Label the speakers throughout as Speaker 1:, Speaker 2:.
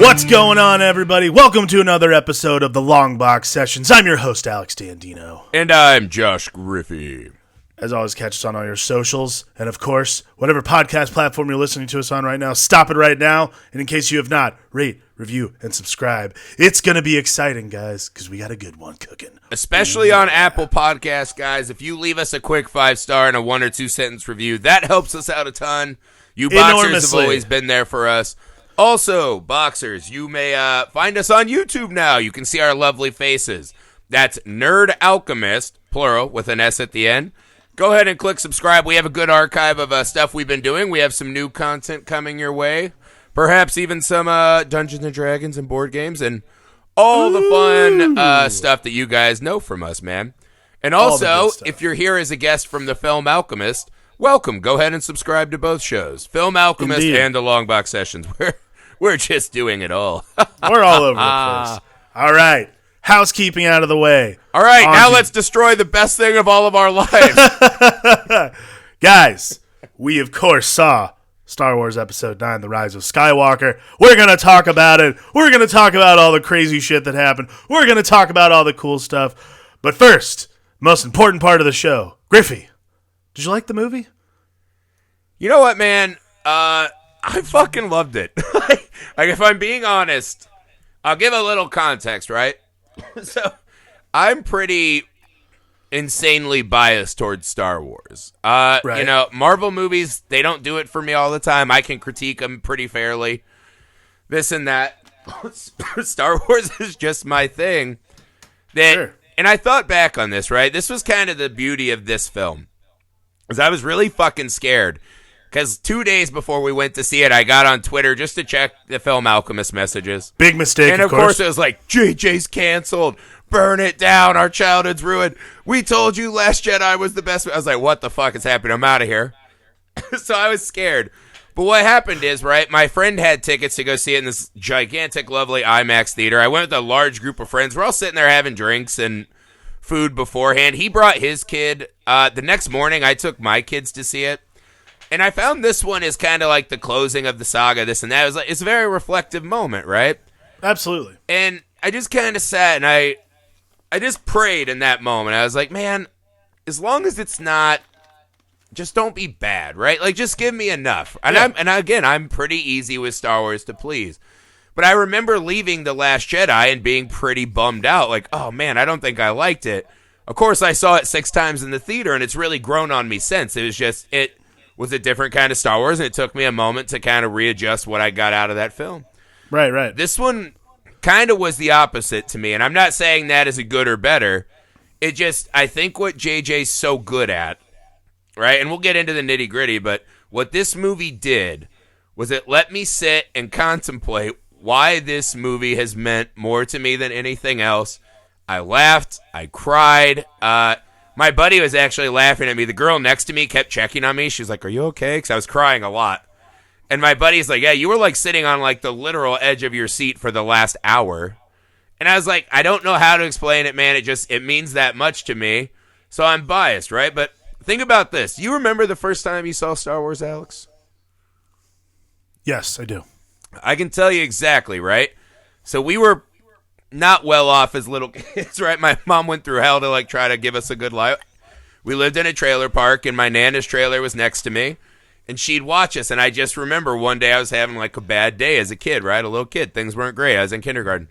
Speaker 1: What's going on, everybody? Welcome to another episode of the Long Box Sessions. I'm your host, Alex Dandino.
Speaker 2: And I'm Josh Griffey.
Speaker 1: As always, catch us on all your socials. And, of course, whatever podcast platform you're listening to us on right now, stop it right now. And in case you have not, rate, review, and subscribe. It's going to be exciting, guys, because we got a good one cooking.
Speaker 2: Especially on Apple Podcasts, guys. If you leave us a quick 5-star and a 1 or 2 sentence review, that helps us out a ton. You boxers have always been there for us. Also, boxers, you may find us on YouTube now. You can see our lovely faces. That's Nerd Alchemist, plural, with an S at the end. Go ahead and click subscribe. We have a good archive of stuff we've been doing. We have some new content coming your way. Perhaps even some Dungeons & Dragons and board games and all the fun stuff that you guys know from us, man. And also, if you're here as a guest from the film Alchemist, welcome. Go ahead and subscribe to both shows, Film Alchemist and the Long Box Sessions. We're just doing it all.
Speaker 1: We're all over the place. All right. Housekeeping out of the way.
Speaker 2: All right. Now let's destroy the best thing of all of our lives.
Speaker 1: Guys, we, of course, saw Star Wars Episode 9, The Rise of Skywalker. We're going to talk about it. We're going to talk about all the crazy shit that happened. We're going to talk about all the cool stuff. But first, most important part of the show. Griffey, did you like the movie?
Speaker 2: You know what, man? I fucking loved it. Like, if I'm being honest, I'll give a little context, right? So, I'm pretty insanely biased towards Star Wars. Right. You know, Marvel movies, they don't do it for me all the time. I can critique them pretty fairly. This and that. Star Wars is just my thing. Sure. And I thought back on this, right? This was kind of the beauty of this film. Because I was really fucking scared. Because 2 days before we went to see it, I got on Twitter just to check the Film Alchemist messages.
Speaker 1: Big mistake,
Speaker 2: and of course it was like, JJ's canceled. Burn it down. Our childhood's ruined. We told you Last Jedi was the best. I was like, what the fuck is happening? I'm out of here. So I was scared. But what happened is, right, my friend had tickets to go see it in this gigantic, lovely IMAX theater. I went with a large group of friends. We're all sitting there having drinks and food beforehand. He brought his kid. The next morning, I took my kids to see it. And I found this one is kind of like the closing of the saga, this and that. It was like, it's a very reflective moment, right?
Speaker 1: Absolutely.
Speaker 2: And I just kind of sat and I just prayed in that moment. I was like, man, as long as it's not, just don't be bad, right? Like, just give me enough. And yeah. I'm pretty easy with Star Wars to please. But I remember leaving The Last Jedi and being pretty bummed out. Like, oh, man, I don't think I liked it. Of course, I saw it 6 times in the theater, and it's really grown on me since. It was a different kind of Star Wars, and it took me a moment to kind of readjust what I got out of that film.
Speaker 1: Right.
Speaker 2: This one kind of was the opposite to me, and I'm not saying that is a good or better. It just, I think what JJ's so good at, right, and we'll get into the nitty-gritty, but what this movie did was it let me sit and contemplate why this movie has meant more to me than anything else. I laughed. I cried. My buddy was actually laughing at me. The girl next to me kept checking on me. She was like, are you okay? Because I was crying a lot. And my buddy's like, yeah, you were like sitting on like the literal edge of your seat for the last hour. And I was like, I don't know how to explain it, man. It means that much to me. So I'm biased, right? But think about this. You remember the first time you saw Star Wars, Alex?
Speaker 1: Yes, I do.
Speaker 2: I can tell you exactly, right? So we were not well off as little kids, right? My mom went through hell to like try to give us a good life. We lived in a trailer park, and my Nana's trailer was next to me, and she'd watch us. And I just remember one day I was having like a bad day as a kid, right? A little kid. Things weren't great. I was in kindergarten.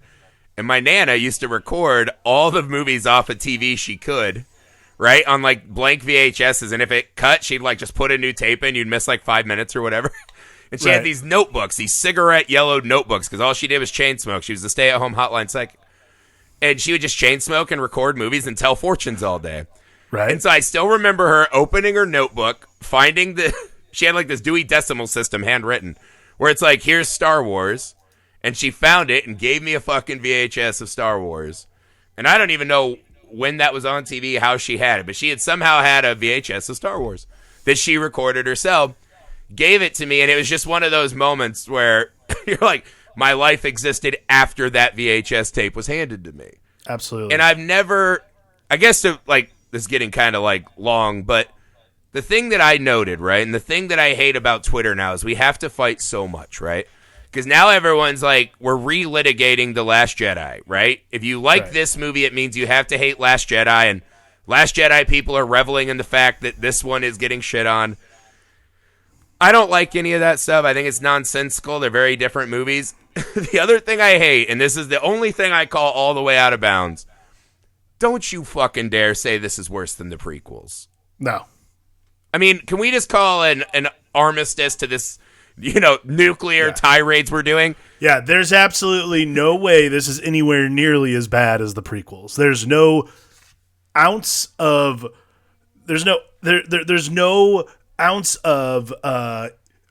Speaker 2: And my Nana used to record all the movies off of TV she could, right? On like blank VHSs. And if it cut, she'd like just put a new tape in. You'd miss like 5 minutes or whatever. And she had these notebooks, these cigarette yellowed notebooks, because all she did was chain smoke. She was a stay-at-home hotline psychic. And she would just chain smoke and record movies and tell fortunes all day.
Speaker 1: Right.
Speaker 2: And so I still remember her opening her notebook, finding she had like this Dewey Decimal System handwritten, where it's like, here's Star Wars. And she found it and gave me a fucking VHS of Star Wars. And I don't even know when that was on TV, how she had it. But she had somehow had a VHS of Star Wars that she recorded herself. Gave it to me, and it was just one of those moments where you're like, my life existed after that VHS tape was handed to me.
Speaker 1: Absolutely.
Speaker 2: And I've never, I guess this is getting kind of like long, but the thing that I noted, right, and the thing that I hate about Twitter now is we have to fight so much, right? Because now everyone's like, we're relitigating The Last Jedi, right? If you like this movie, it means you have to hate Last Jedi, and Last Jedi people are reveling in the fact that this one is getting shit on. I don't like any of that stuff. I think it's nonsensical. They're very different movies. The other thing I hate, and this is the only thing I call all the way out of bounds, don't you fucking dare say this is worse than the prequels.
Speaker 1: No.
Speaker 2: I mean, can we just call an armistice to this, nuclear tirades we're doing?
Speaker 1: Yeah, there's absolutely no way this is anywhere nearly as bad as the prequels. There's no ounce of there's no ounce of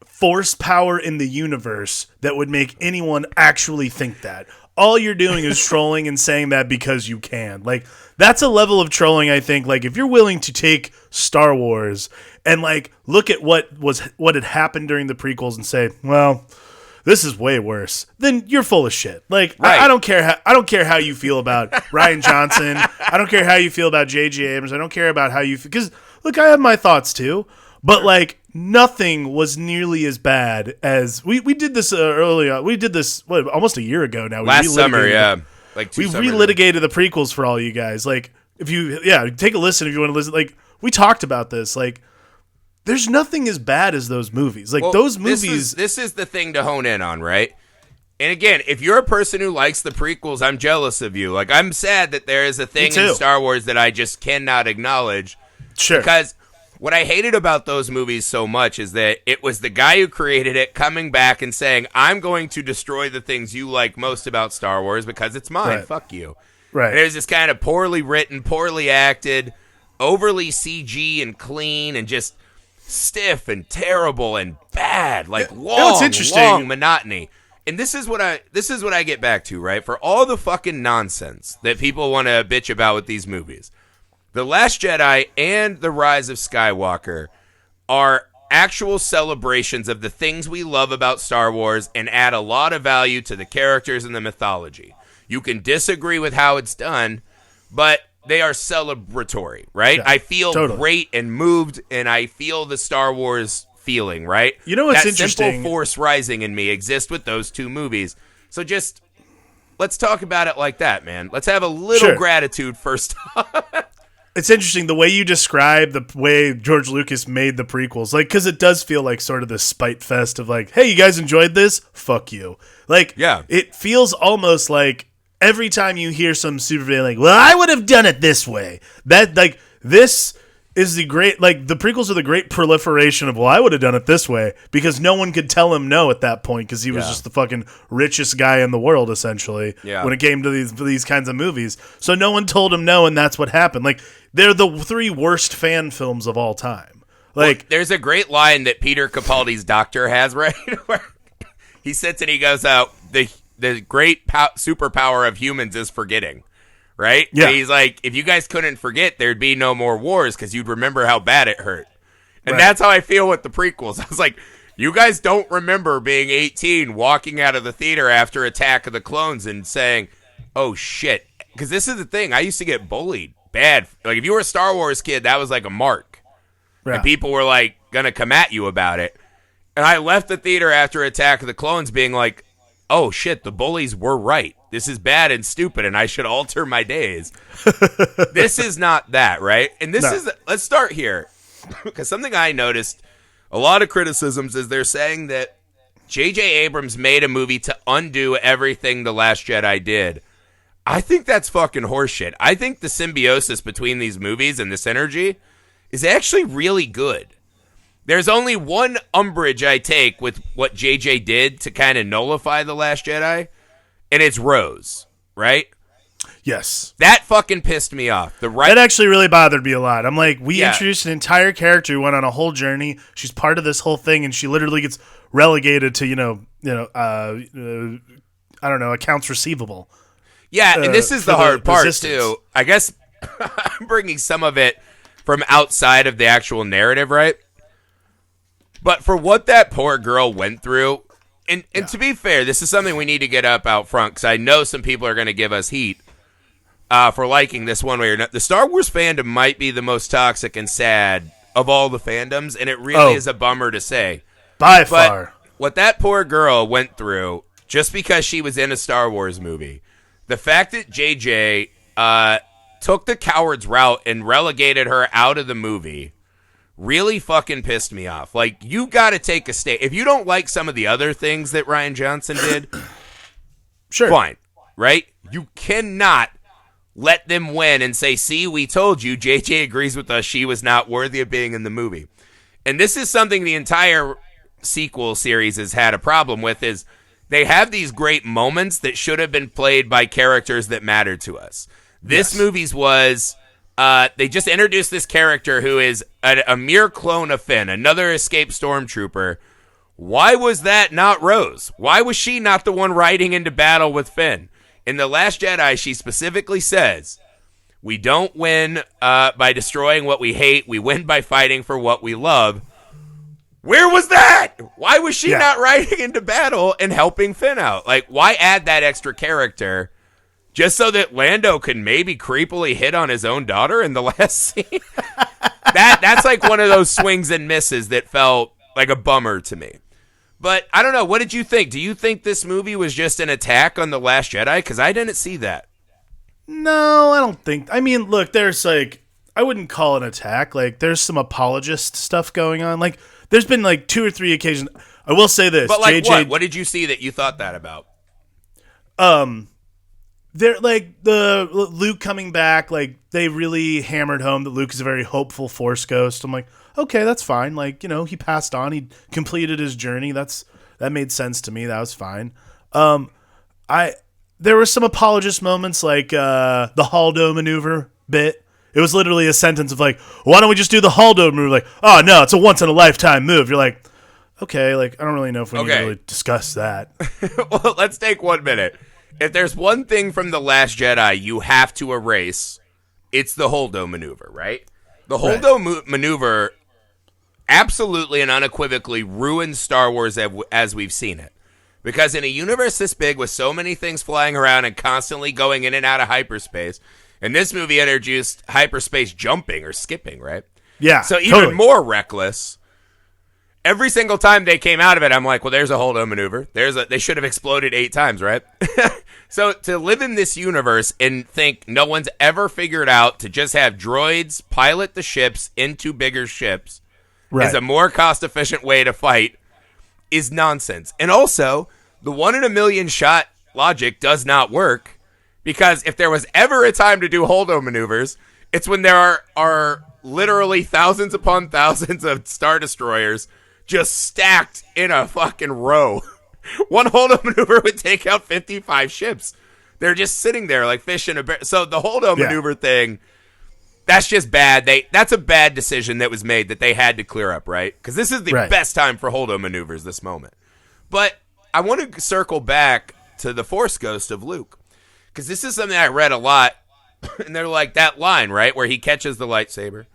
Speaker 1: force power in the universe that would make anyone actually think that. All you're doing is trolling and saying that because you can. Like, that's a level of trolling, I think. Like, if you're willing to take Star Wars and, like, look at what had happened during the prequels and say, well, this is way worse, then you're full of shit. Like, right. I don't care how you feel about Rian Johnson. I don't care how you feel about J.J. Abrams. I don't care about how you feel. Because, look, I have my thoughts, too. But, like, nothing was nearly as bad as we did this earlier. We did this almost a year ago now.
Speaker 2: Last summer, yeah,
Speaker 1: we relitigated the prequels for all you guys. Like, if you take a listen if you want to listen. Like, we talked about this. Like, there's nothing as bad as those movies. Like, those movies.
Speaker 2: This is the thing to hone in on, right? And again, if you're a person who likes the prequels, I'm jealous of you. Like, I'm sad that there is a thing in Star Wars that I just cannot acknowledge.
Speaker 1: Sure,
Speaker 2: because what I hated about those movies so much is that it was the guy who created it coming back and saying, I'm going to destroy the things you like most about Star Wars because it's mine.
Speaker 1: Right.
Speaker 2: Fuck you.
Speaker 1: Right.
Speaker 2: And it was this kind of poorly written, poorly acted, overly CG and clean and just stiff and terrible and bad. Like long monotony. And this is what I get back to, right? For all the fucking nonsense that people want to bitch about with these movies, The Last Jedi and The Rise of Skywalker are actual celebrations of the things we love about Star Wars and add a lot of value to the characters and the mythology. You can disagree with how it's done, but they are celebratory, right? Yeah, I feel great and moved, and I feel the Star Wars feeling, right?
Speaker 1: You know what's
Speaker 2: that
Speaker 1: interesting?
Speaker 2: Simple Force rising in me exists with those two movies. So just let's talk about it like that, man. Let's have a little gratitude first.
Speaker 1: It's interesting the way you describe the way George Lucas made the prequels, like, because it does feel like sort of this spite fest of like, hey, you guys enjoyed this? Fuck you. Like, yeah, it feels almost like every time you hear some super fan like, well, I would have done it this way. That, like, this is the great, like, the prequels are the great proliferation of, well, I would have done it this way, because no one could tell him no at that point because he was just the fucking richest guy in the world, essentially, when it came to these kinds of movies. So no one told him no, and that's what happened. Like, they're the three worst fan films of all time. Like,
Speaker 2: well, there's a great line that Peter Capaldi's doctor has, right? Where he sits and he goes out, the great superpower of humans is forgetting. Right? Yeah. And he's like, if you guys couldn't forget, there'd be no more wars because you'd remember how bad it hurt. And that's how I feel with the prequels. I was like, you guys don't remember being 18, walking out of the theater after Attack of the Clones and saying, oh, shit. Because this is the thing. I used to get bullied bad. Like, if you were a Star Wars kid, that was like a mark. Yeah. And people were, like, going to come at you about it. And I left the theater after Attack of the Clones being like, oh, shit, the bullies were right. This is bad and stupid, and I should alter my days. This is not that, right? And this is, let's start here. Because something I noticed, a lot of criticisms is they're saying that J.J. Abrams made a movie to undo everything The Last Jedi did. I think that's fucking horseshit. I think the symbiosis between these movies and the synergy is actually really good. There's only one umbrage I take with what J.J. did to kind of nullify The Last Jedi, and it's Rose, right?
Speaker 1: Yes.
Speaker 2: That fucking pissed me off.
Speaker 1: That actually really bothered me a lot. I'm like, we introduced an entire character who went on a whole journey. She's part of this whole thing, and she literally gets relegated to, I don't know, accounts receivable.
Speaker 2: Yeah, and this is the hard part, too. I guess I'm bringing some of it from outside of the actual narrative, right? But for what that poor girl went through, and to be fair, this is something we need to get up out front, because I know some people are going to give us heat for liking this one way or another. The Star Wars fandom might be the most toxic and sad of all the fandoms, and it really is a bummer to say.
Speaker 1: By far.
Speaker 2: what that poor girl went through just because she was in a Star Wars movie, the fact that JJ took the coward's route and relegated her out of the movie really fucking pissed me off. Like, you got to take a stand. If you don't like some of the other things that Rian Johnson did,
Speaker 1: sure,
Speaker 2: fine, right? You cannot let them win and say, see, we told you, JJ agrees with us, she was not worthy of being in the movie. And this is something the entire sequel series has had a problem with, is they have these great moments that should have been played by characters that matter to us. This movie's was... they just introduced this character who is a mere clone of Finn, another escaped stormtrooper. Why was that not Rose? Why was she not the one riding into battle with Finn? In The Last Jedi, she specifically says, we don't win by destroying what we hate. We win by fighting for what we love. Where was that? Why was she not riding into battle and helping Finn out? Like, why add that extra character just so that Lando could maybe creepily hit on his own daughter in the last scene? That's like one of those swings and misses that felt like a bummer to me. But I don't know. What did you think? Do you think this movie was just an attack on The Last Jedi? Because I didn't see that.
Speaker 1: No, I don't think. I mean, look, there's like, I wouldn't call it an attack. Like, there's some apologist stuff going on. Like, there's been like 2 or 3 occasions. I will say this.
Speaker 2: But like, JJ, what did you see that you thought that about?
Speaker 1: They're like the Luke coming back. Like, they really hammered home that Luke is a very hopeful Force ghost. I'm like, okay, that's fine. Like, you know, he passed on. He completed his journey. That made sense to me. That was fine. There were some apologist moments, like the Haldo maneuver bit. It was literally a sentence of like, why don't we just do the Haldo maneuver? Like, oh no, it's a once in a lifetime move. You're like, okay, like I don't really know if we need to really discuss that.
Speaker 2: Well, let's take 1 minute. If there's one thing from The Last Jedi you have to erase, it's the Holdo maneuver, right? The Holdo maneuver absolutely and unequivocally ruins Star Wars as we've seen it. Because in a universe this big with so many things flying around and constantly going in and out of hyperspace, and this movie introduced hyperspace jumping or skipping, right?
Speaker 1: Yeah,
Speaker 2: so even more reckless. Every single time they came out of it, I'm like, well, there's a Holdo maneuver. They should have exploded 8 times, right? So to live in this universe and think no one's ever figured out to just have droids pilot the ships into bigger ships is a more cost-efficient way to fight is nonsense. And also, the 1 in a million shot logic does not work, because if there was ever a time to do Holdo maneuvers, it's when there are literally thousands upon thousands of Star Destroyers just stacked in a fucking row. One Holdo maneuver would take out 55 ships. They're just sitting there like fish in a barrel. So the Holdo maneuver thing, that's just bad. That's a bad decision that was made that they had to clear up, right? Because this is the best time for Holdo maneuvers, this moment. But I want to circle back to the Force Ghost of Luke, because this is something I read a lot, and they're like that line, right, where he catches the lightsaber,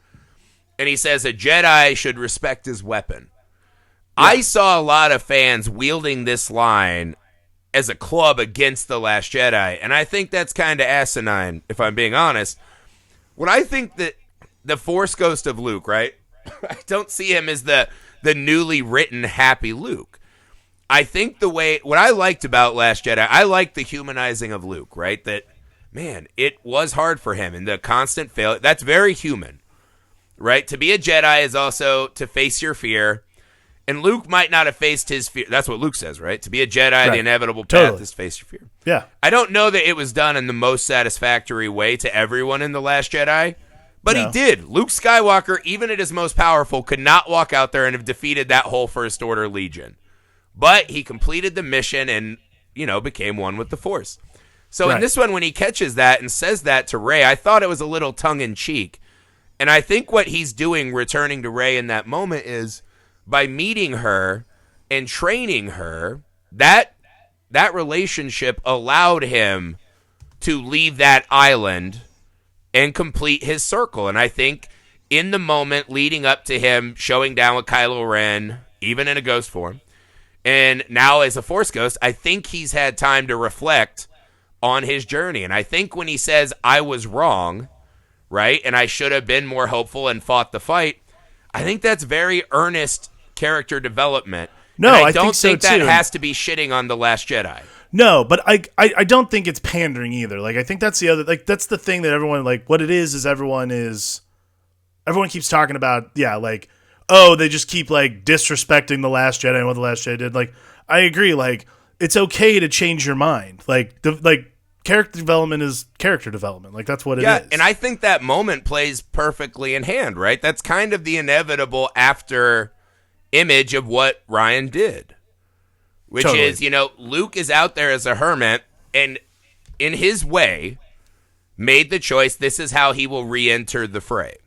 Speaker 2: and he says a Jedi should respect his weapon. Yeah. I saw a lot of fans wielding this line as a club against The Last Jedi, and I think that's kind of asinine, if I'm being honest. When I think that the Force Ghost of Luke, right, I don't see him as the newly written happy Luke. I think what I liked about Last Jedi, I liked the humanizing of Luke, right? That, man, it was hard for him, and the constant failure, that's very human, right? To be a Jedi is also to face your fear, and Luke might not have faced his fear. That's what Luke says, right? To be a Jedi, the inevitable path is face your fear.
Speaker 1: Yeah.
Speaker 2: I don't know that it was done in the most satisfactory way to everyone in The Last Jedi, but he did. Luke Skywalker, even at his most powerful, could not walk out there and have defeated that whole First Order Legion. But he completed the mission and, became one with the Force. So in this one, when he catches that and says that to Rey, I thought it was a little tongue-in-cheek. And I think what he's doing, returning to Rey in that moment, is by meeting her and training her, that relationship allowed him to leave that island and complete his circle. And I think in the moment leading up to him showing down with Kylo Ren, even in a ghost form, and now as a Force Ghost, I think he's had time to reflect on his journey. And I think when he says, I was wrong, right, and I should have been more hopeful and fought the fight, I think that's very earnest character development.
Speaker 1: No,
Speaker 2: and I
Speaker 1: don't
Speaker 2: think
Speaker 1: so
Speaker 2: that
Speaker 1: too.
Speaker 2: has to be shitting on The Last Jedi.
Speaker 1: No, but I don't think it's pandering either. Like, I think that's the other, like, that's the thing that everyone, like, what it is everyone keeps talking about, yeah, like, oh, they just keep, like, disrespecting The Last Jedi and what The Last Jedi did. Like, I agree, like, it's okay to change your mind. Like, character development is character development. Like, that's what it is.
Speaker 2: Yeah, and I think that moment plays perfectly in hand, right? That's kind of the inevitable after image of what Ryan did. Which is, Luke is out there as a hermit, and in his way, made the choice, this is how he will re-enter the fray.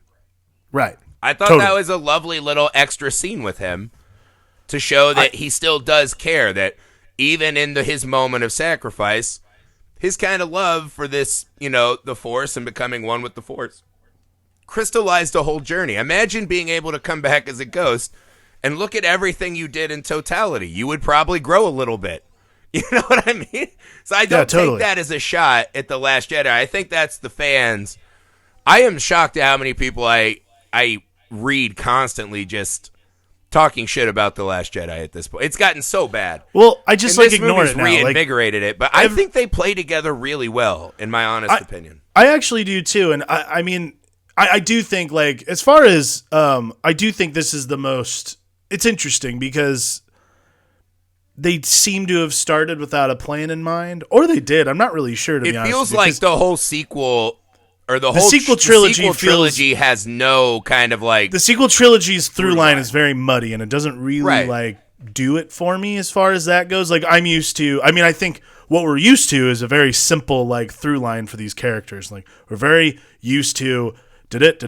Speaker 1: Right.
Speaker 2: I thought that was a lovely little extra scene with him to show that he still does care, that even in his moment of sacrifice, his kind of love for this, the Force and becoming one with the Force, crystallized a whole journey. Imagine being able to come back as a ghost and look at everything you did in totality. You would probably grow a little bit. You know what I mean? So I don't take that as a shot at The Last Jedi. I think that's the fans. I am shocked at how many people I read constantly just talking shit about The Last Jedi at this point. It's gotten so bad.
Speaker 1: Well, I just ignore it now.
Speaker 2: Reinvigorated it, but I think they play together really well, in my honest opinion.
Speaker 1: I actually do too, and I mean, I do think, like, as far as I do think this is the most. It's interesting because they seem to have started without a plan in mind, or they did. I'm not really sure, to be honest.
Speaker 2: It feels like the whole sequel, or the whole
Speaker 1: sequel
Speaker 2: trilogy has no kind of like...
Speaker 1: The sequel trilogy's through line is very muddy, and it doesn't really like do it for me as far as that goes. Like, I'm used to... I mean, I think what we're used to is a very simple, like, through line for these characters. Like, we're very used to... Like,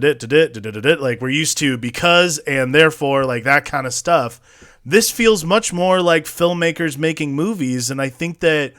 Speaker 1: we're used to because and therefore, like, that kind of stuff. This feels much more like filmmakers making movies, and I think that,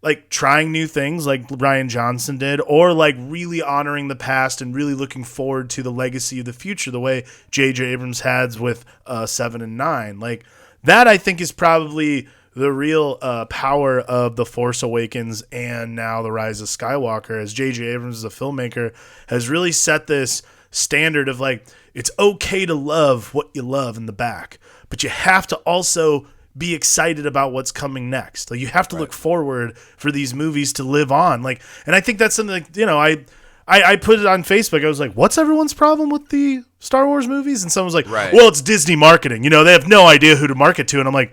Speaker 1: like, trying new things like Rian Johnson did, or like really honoring the past and really looking forward to the legacy of the future, the way J.J. Abrams has with 7 and 9. Like, that I think is probably the real power of The Force Awakens and now The Rise of Skywalker, as J.J. Abrams as a filmmaker has really set this standard of, like, it's okay to love what you love in the back, but you have to also be excited about what's coming next. Like, you have to look forward for these movies to live on. Like, and I think that's something, like, I put it on Facebook. I was like, what's everyone's problem with the Star Wars movies? And someone was like, well, it's Disney marketing. They have no idea who to market to. And I'm like,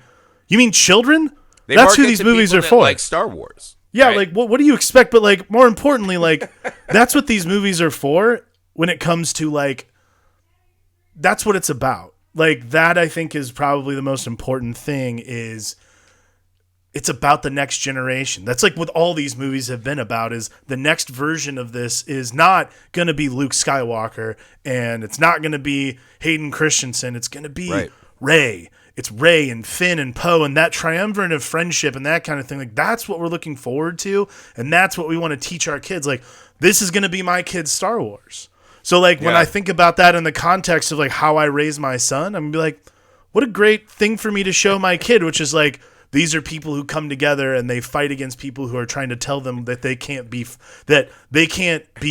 Speaker 1: you mean children? That's who these movies are for.
Speaker 2: Like Star Wars.
Speaker 1: Yeah, right? Like, what do you expect? But, like, more importantly, like, that's what these movies are for when it comes to, like, that's what it's about. Like, that I think is probably the most important thing, is it's about the next generation. That's like what all these movies have been about, is the next version of this is not going to be Luke Skywalker, and it's not going to be Hayden Christensen. It's going to be Rey. It's Rey and Finn and Poe and that triumvirate of friendship and that kind of thing. Like, that's what we're looking forward to, and that's what we want to teach our kids. Like, this is going to be my kid's Star Wars. So, like, when I think about that in the context of, like, how I raise my son, I'm going to be like, what a great thing for me to show my kid, which is, like, these are people who come together and they fight against people who are trying to tell them that they can't be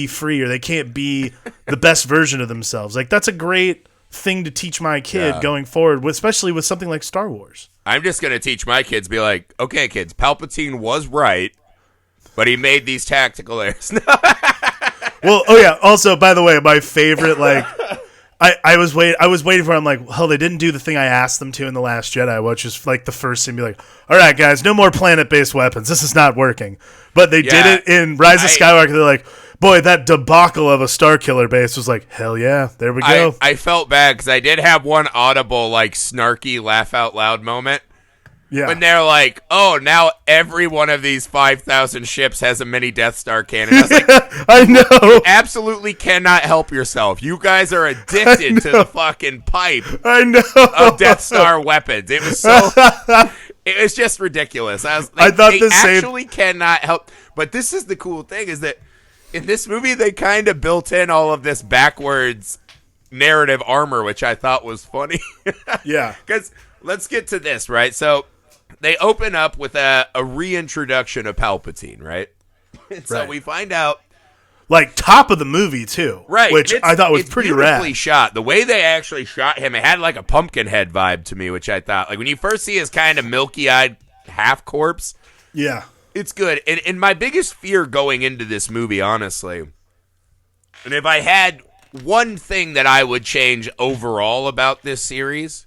Speaker 1: free, or they can't be the best version of themselves. Like, that's a great thing to teach my kid going forward, especially with something like Star Wars.
Speaker 2: I'm just going to teach my kids, be like, okay, kids, Palpatine was right, but he made these tactical errors.
Speaker 1: Well, oh yeah. Also, by the way, my favorite, like, I was waiting for. I'm like, well, they didn't do the thing I asked them to in The Last Jedi, which is like the first scene, be like, all right, guys, no more planet-based weapons. This is not working. But they did it in Rise of Skywalker. They're like, boy, that debacle of a Starkiller base was like, hell yeah, there we go.
Speaker 2: I felt bad because I did have one audible, like, snarky laugh out loud moment. Yeah. When they're like, oh, now every one of these 5,000 ships has a mini Death Star cannon. I was like,
Speaker 1: I know.
Speaker 2: You absolutely cannot help yourself. You guys are addicted to the fucking pipe of Death Star weapons. It was so... It was just ridiculous. I thought they actually cannot help. But this is the cool thing, is that in this movie, they kind of built in all of this backwards narrative armor, which I thought was funny.
Speaker 1: Yeah.
Speaker 2: Because let's get to this, right? So they open up with a reintroduction of Palpatine, right? So we find out
Speaker 1: like top of the movie too,
Speaker 2: right?
Speaker 1: Which I thought was pretty
Speaker 2: beautifully
Speaker 1: rad.
Speaker 2: Shot. The way they actually shot him, it had like a Pumpkinhead vibe to me, which I thought like when you first see his kind of milky-eyed half corpse.
Speaker 1: Yeah,
Speaker 2: it's good. And my biggest fear going into this movie, honestly, and if I had one thing that I would change overall about this series,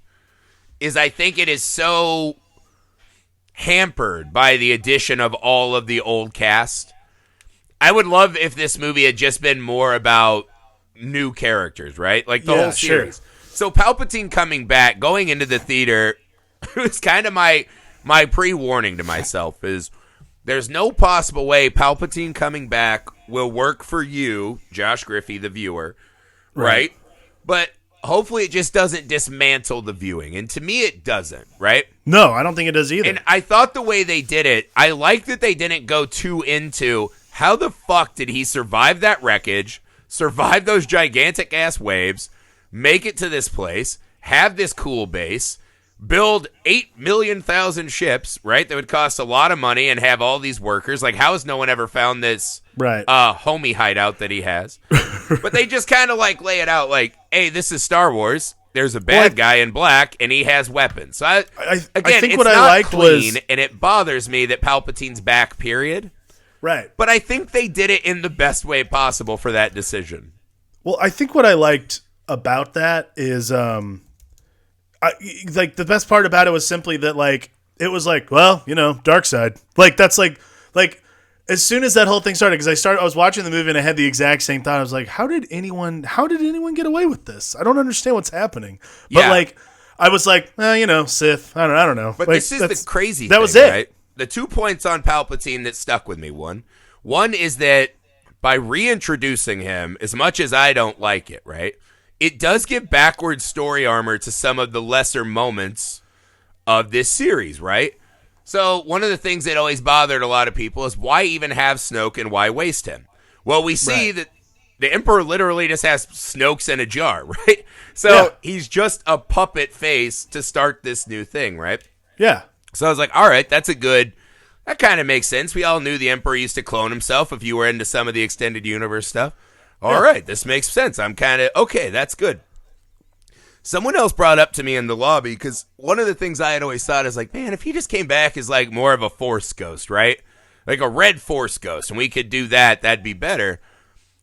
Speaker 2: is I think it is so hampered by the addition of all of the old cast. I would love if this movie had just been more about new characters, right? Like the whole series. Sure. So Palpatine coming back, going into the theater, it was kind of my pre-warning to myself is there's no possible way Palpatine coming back will work for you, Josh Griffey, the viewer, right? But hopefully it just doesn't dismantle the viewing. And to me, it doesn't, right?
Speaker 1: No, I don't think it does either.
Speaker 2: And I thought the way they did it, I like that they didn't go too into how the fuck did he survive that wreckage, survive those gigantic-ass waves, make it to this place, have this cool base, build 8,000,000 ships, right, that would cost a lot of money and have all these workers. Like, how has no one ever found this homie hideout that he has? But they just kind of, like, lay it out like, hey, this is Star Wars. There's a bad guy in black, and he has weapons. So, I think what I liked was, and it bothers me that Palpatine's back, period.
Speaker 1: Right.
Speaker 2: But I think they did it in the best way possible for that decision.
Speaker 1: Well, I think what I liked about that is, like, the best part about it was simply that, like, it was like, well, you know, dark side. Like, that's like, as soon as that whole thing started, because I was watching the movie and I had the exact same thought. I was like, how did anyone get away with this? I don't understand what's happening. But, like, I was like, you know, Sith. I don't know.
Speaker 2: But
Speaker 1: like,
Speaker 2: this is the crazy thing,
Speaker 1: that was it.
Speaker 2: Right? The 2 points on Palpatine that stuck with me. One is that by reintroducing him, as much as I don't like it, right, it does give backwards story armor to some of the lesser moments of this series, right? So one of the things that always bothered a lot of people is why even have Snoke and why waste him? Well, we see that the Emperor literally just has Snoke's in a jar, right? So he's just a puppet face to start this new thing, right?
Speaker 1: Yeah.
Speaker 2: So I was like, all right, that kind of makes sense. We all knew the Emperor used to clone himself if you were into some of the extended universe stuff. All right, this makes sense. I'm kind of, okay, that's good. Someone else brought up to me in the lobby, because one of the things I had always thought is like, man, if he just came back as like more of a Force ghost, right? Like a red Force ghost, and we could do that, that'd be better.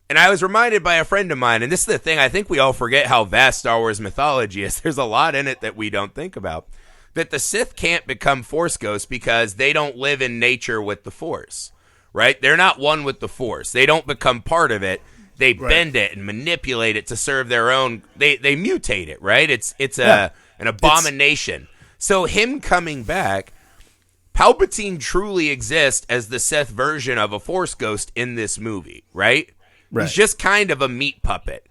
Speaker 2: And I was reminded by a friend of mine, and this is the thing, I think we all forget how vast Star Wars mythology is. There's a lot in it that we don't think about. That the Sith can't become Force ghosts because they don't live in nature with the Force, right? They're not one with the Force. They don't become part of it. They bend it and manipulate it to serve their own. They mutate it, right? It's an abomination. So him coming back, Palpatine truly exists as the Sith version of a Force ghost in this movie, right? He's just kind of a meat puppet.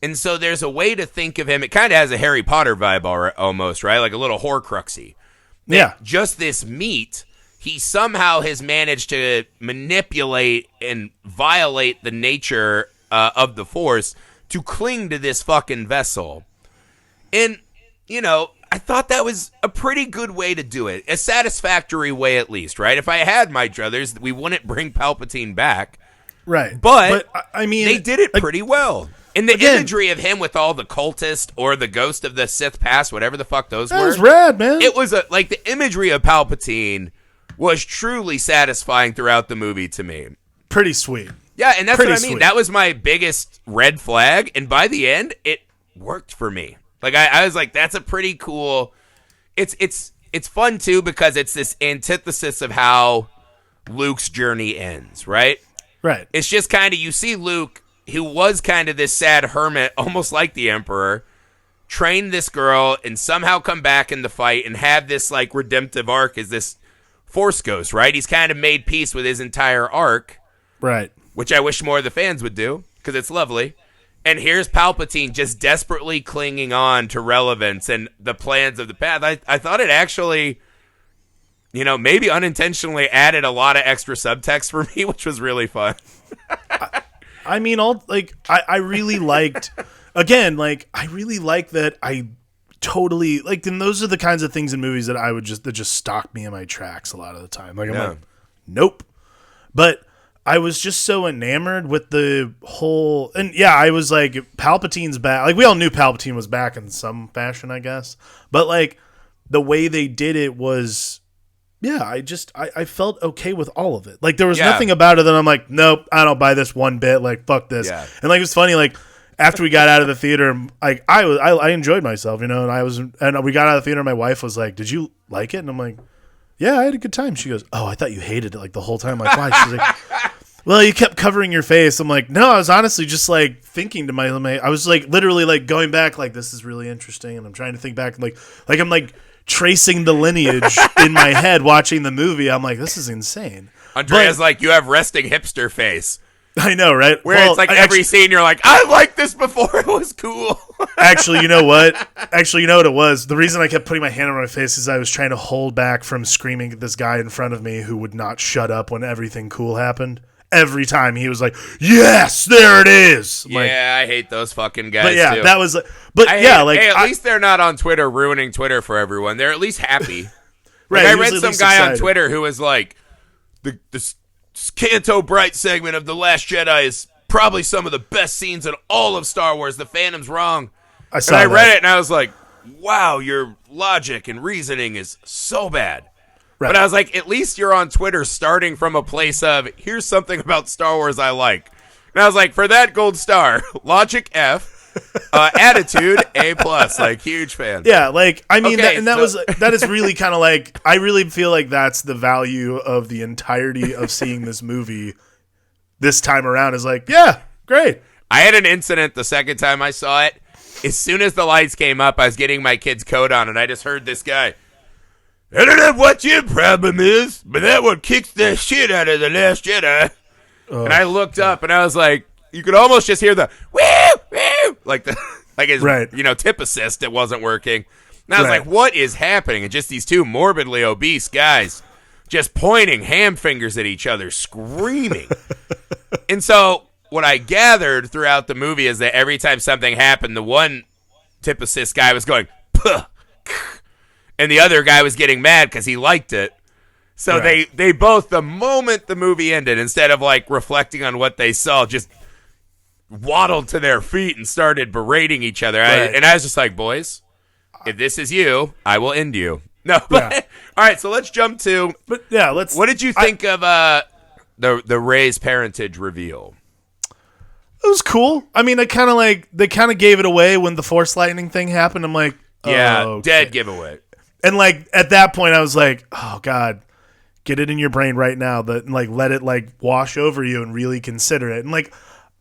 Speaker 2: And so there's a way to think of him. It kind of has a Harry Potter vibe almost, right? Like a little Horcruxy.
Speaker 1: Yeah.
Speaker 2: Just this meat, he somehow has managed to manipulate and violate the nature of the Force to cling to this fucking vessel. And, you know, I thought that was a pretty good way to do it. A satisfactory way, at least, right? If I had my druthers, we wouldn't bring Palpatine back.
Speaker 1: Right.
Speaker 2: But
Speaker 1: I mean,
Speaker 2: they did it pretty well. And the imagery of him with all the cultist or the ghost of the Sith past, whatever the fuck those were.
Speaker 1: That was rad, man.
Speaker 2: It was like the imagery of Palpatine was truly satisfying throughout the movie to me.
Speaker 1: Pretty sweet.
Speaker 2: Yeah, and that's
Speaker 1: Pretty
Speaker 2: what I mean.
Speaker 1: sweet.
Speaker 2: That was my biggest red flag. And by the end, it worked for me. Like I was like, that's a pretty cool. It's fun too because it's this antithesis of how Luke's journey ends, right?
Speaker 1: Right.
Speaker 2: It's just kind of, you see Luke, who was kind of this sad hermit, almost like the Emperor, train this girl and somehow come back in the fight and have this like redemptive arc as this Force ghost, right? He's kind of made peace with his entire arc.
Speaker 1: Right.
Speaker 2: Which I wish more of the fans would do because it's lovely. And here's Palpatine just desperately clinging on to relevance and the plans of the path. I thought it actually, you know, maybe unintentionally added a lot of extra subtext for me, which was really fun.
Speaker 1: I mean, I really liked, again, like, I really like that I totally, like, and those are the kinds of things in movies that that just stop me in my tracks a lot of the time. Like, I'm like, nope. But I was just so enamored with the whole, and yeah, I was like, Palpatine's back. Like, we all knew Palpatine was back in some fashion, I guess. But like, the way they did it was, yeah, I felt okay with all of it. Like, there was nothing about it that I'm like, nope, I don't buy this one bit. Like, fuck this. Yeah. And like, it was funny. Like, after we got out of the theater, like, I enjoyed myself, you know. And we got out of the theater. And my wife was like, "Did you like it?" And I'm like, "Yeah, I had a good time." She goes, "Oh, I thought you hated it like the whole time." I'm like, "Why?" She's like, "Well, you kept covering your face." I'm like, "No, I was honestly just like thinking to I was like literally like going back, like, this is really interesting," and I'm trying to think back, like I'm like tracing the lineage in my head watching the movie. I'm like, this is insane.
Speaker 2: Andrea's like, you have resting hipster face.
Speaker 1: I know, right?
Speaker 2: Where it's like every scene you're like, I liked this before it was cool.
Speaker 1: Actually, you know what? You know what it was? The reason I kept putting my hand on my face is I was trying to hold back from screaming at this guy in front of me who would not shut up when everything cool happened. Every time he was like, "Yes, there it is."
Speaker 2: Yeah, like, I hate those fucking guys.
Speaker 1: But yeah,
Speaker 2: too.
Speaker 1: that was. But yeah, like,
Speaker 2: hey, at least they're not on Twitter ruining Twitter for everyone. They're at least happy.
Speaker 1: Right.
Speaker 2: Like, I read some guy on Twitter who was like, the Canto Bright segment of The Last Jedi is probably some of the best scenes in all of Star Wars. The Phantom's wrong. I read it and I was like, wow, your logic and reasoning is so bad. Right. But I was like, at least you're on Twitter starting from a place of, here's something about Star Wars I like. And I was like, for that gold star, logic F, attitude A+, like, huge fan.
Speaker 1: Yeah, like, I mean, okay, that is really kind of like, I really feel like that's the value of the entirety of seeing this movie this time around, is like, yeah, great.
Speaker 2: I had an incident the second time I saw it. As soon as the lights came up, I was getting my kid's coat on, and I just heard this guy, "I don't know what your problem is, but that one kicks the shit out of The Last Jedi." Oh, and I looked up, and I was like, you could almost just hear the woo, woo, like his,
Speaker 1: right.
Speaker 2: Tip assist. It wasn't working. And I was like, what is happening? And just these two morbidly obese guys just pointing ham fingers at each other, screaming. And so what I gathered throughout the movie is that every time something happened, the one tip assist guy was going, puh, and the other guy was getting mad because he liked it. So right. they both, the moment the movie ended, instead of like reflecting on what they saw, just waddled to their feet and started berating each other. Right. And I was just like, boys, if this is you, I will end you. No, but all right. So let's jump to.
Speaker 1: But yeah,
Speaker 2: What did you think of the Rey's parentage reveal?
Speaker 1: It was cool. I mean, they kind of gave it away when the Force lightning thing happened. I'm like,
Speaker 2: yeah,
Speaker 1: okay.
Speaker 2: Dead giveaway.
Speaker 1: And like at that point, I was like, oh God, get it in your brain right now. And like let it like wash over you and really consider it. And like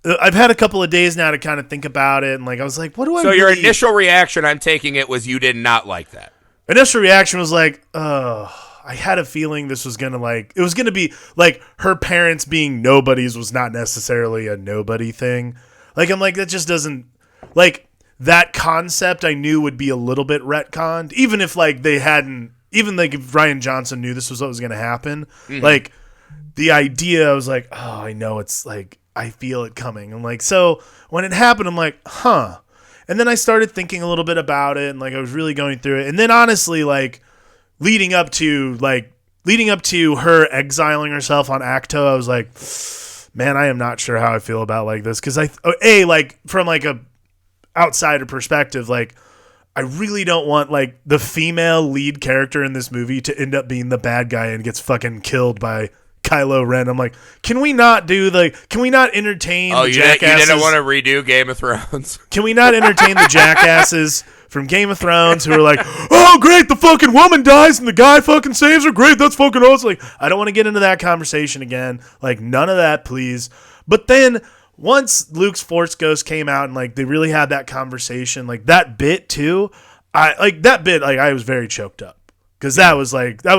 Speaker 1: I've had a couple of days now to kind of think about it. And like I was like, what do I?
Speaker 2: So your initial reaction, I'm taking it, was you did not like that.
Speaker 1: Initial reaction was like, I had a feeling this was going to like, it was going to be like her parents being nobodies was not necessarily a nobody thing. Like, I'm like, that just doesn't, like, that concept I knew would be a little bit retconned, even if like they hadn't, even like if Rian Johnson knew this was what was going to happen. Mm-hmm. Like, the idea, I was like, oh, I know, it's like, I feel it coming. And like, so when it happened, I'm like, huh. And then I started thinking a little bit about it, and like I was really going through it. And then honestly, like leading up to her exiling herself on Acto, I was like, man, I am not sure how I feel about like this, because like from like a outsider perspective, like I really don't want like the female lead character in this movie to end up being the bad guy and gets fucking killed by Kylo Ren. I'm like, can we not entertain the jackasses?
Speaker 2: You didn't want to redo Game of Thrones?
Speaker 1: Can we not entertain the jackasses from Game of Thrones who are like, oh, great, the fucking woman dies and the guy fucking saves her? Great, that's fucking awesome. Like, I don't want to get into that conversation again. Like, none of that, please. But then once Luke's Force Ghost came out and like they really had that conversation, like that bit too, I was very choked up. Because that was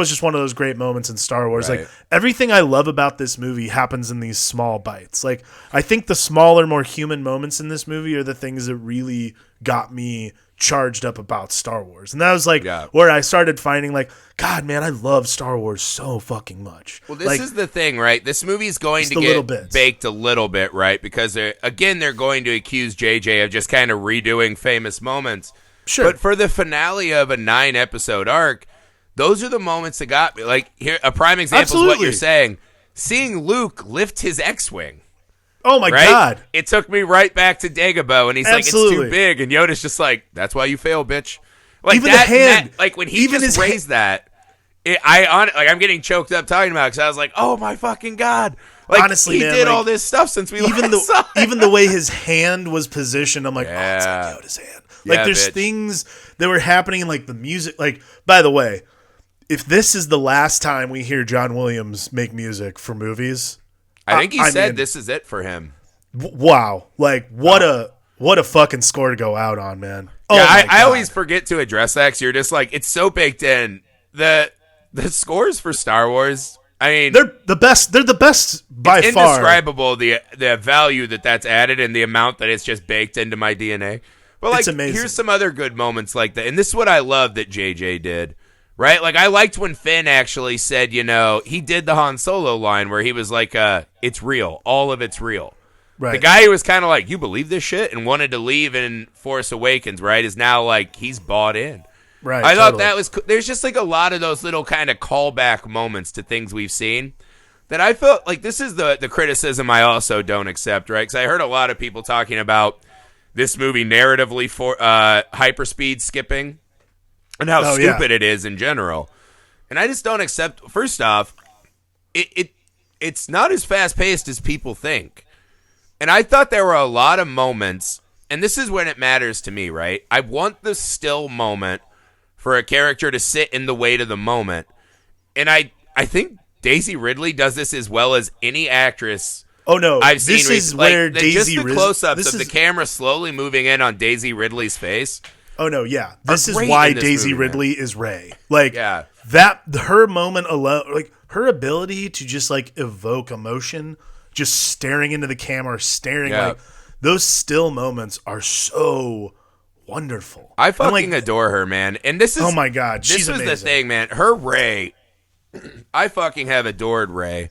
Speaker 1: just one of those great moments in Star Wars. Right. Like, everything I love about this movie happens in these small bites. Like, I think the smaller, more human moments in this movie are the things that really got me charged up about Star Wars. And that was like where I started finding like, God, man, I love Star Wars so fucking much.
Speaker 2: Well, this is the thing, right? This movie's going to get baked a little bit, right? Because they're going to accuse JJ of just kind of redoing famous moments.
Speaker 1: Sure.
Speaker 2: But for the finale of a 9-episode arc, those are the moments that got me. Like, here, a prime example is what you're saying. seeing Luke lift his X-Wing.
Speaker 1: Oh my God.
Speaker 2: It took me right back to Dagobah, and he's
Speaker 1: Absolutely.
Speaker 2: like, it's too big, and Yoda's just like, that's why you fail, bitch. Like
Speaker 1: even
Speaker 2: that,
Speaker 1: the hand,
Speaker 2: like when he just raised that, I'm getting choked up talking about it because I was like, oh my fucking God. Like,
Speaker 1: honestly,
Speaker 2: he
Speaker 1: man,
Speaker 2: did
Speaker 1: like,
Speaker 2: all this stuff since we
Speaker 1: saw it. Even the way his hand was positioned, I'm like, oh, it's like Yoda's hand. Like, there's things that were happening in, like, the music. Like, by the way, if this is the last time we hear John Williams make music for movies,
Speaker 2: I think he said this is it for him.
Speaker 1: Wow. Like, what a fucking score to go out on, man. Oh,
Speaker 2: yeah, I always forget to address that because you're just like, it's so baked in. The scores for Star Wars, I mean,
Speaker 1: they're the best. They're the best by
Speaker 2: it's
Speaker 1: far.
Speaker 2: Indescribable the value that's added and the amount that it's just baked into my DNA. But like,
Speaker 1: it's amazing.
Speaker 2: Here's some other good moments like that, and this is what I love that JJ did. Right, like I liked when Finn actually said, he did the Han Solo line where he was like, "It's real, all of it's real."
Speaker 1: Right.
Speaker 2: The guy who was kind of like, "You believe this shit?" and wanted to leave in Force Awakens, right, is now like he's bought in.
Speaker 1: Right.
Speaker 2: I thought that was there's just like a lot of those little kind of callback moments to things we've seen that I felt like this is the criticism I also don't accept, right? Because I heard a lot of people talking about this movie narratively for hyperspeed skipping and how stupid it is in general. And I just don't accept. First off, it's not as fast paced as people think. And I thought there were a lot of moments, and this is when it matters to me, right? I want the still moment for a character to sit in the weight of the moment. And I think Daisy Ridley does this as well as any actress I've seen.
Speaker 1: This is where Daisy
Speaker 2: Ridley... Just the close-ups of the camera slowly moving in on Daisy Ridley's face.
Speaker 1: Oh, no, yeah. This is why Daisy Ridley is Rey. Like,
Speaker 2: yeah.
Speaker 1: Her moment alone, like, her ability to just, like, evoke emotion, just staring into the camera, like, those still moments are so wonderful.
Speaker 2: I fucking adore her, man. And this is...
Speaker 1: Oh, my God. She's amazing.
Speaker 2: This is the thing, man. Her Rey... I fucking have adored Rey.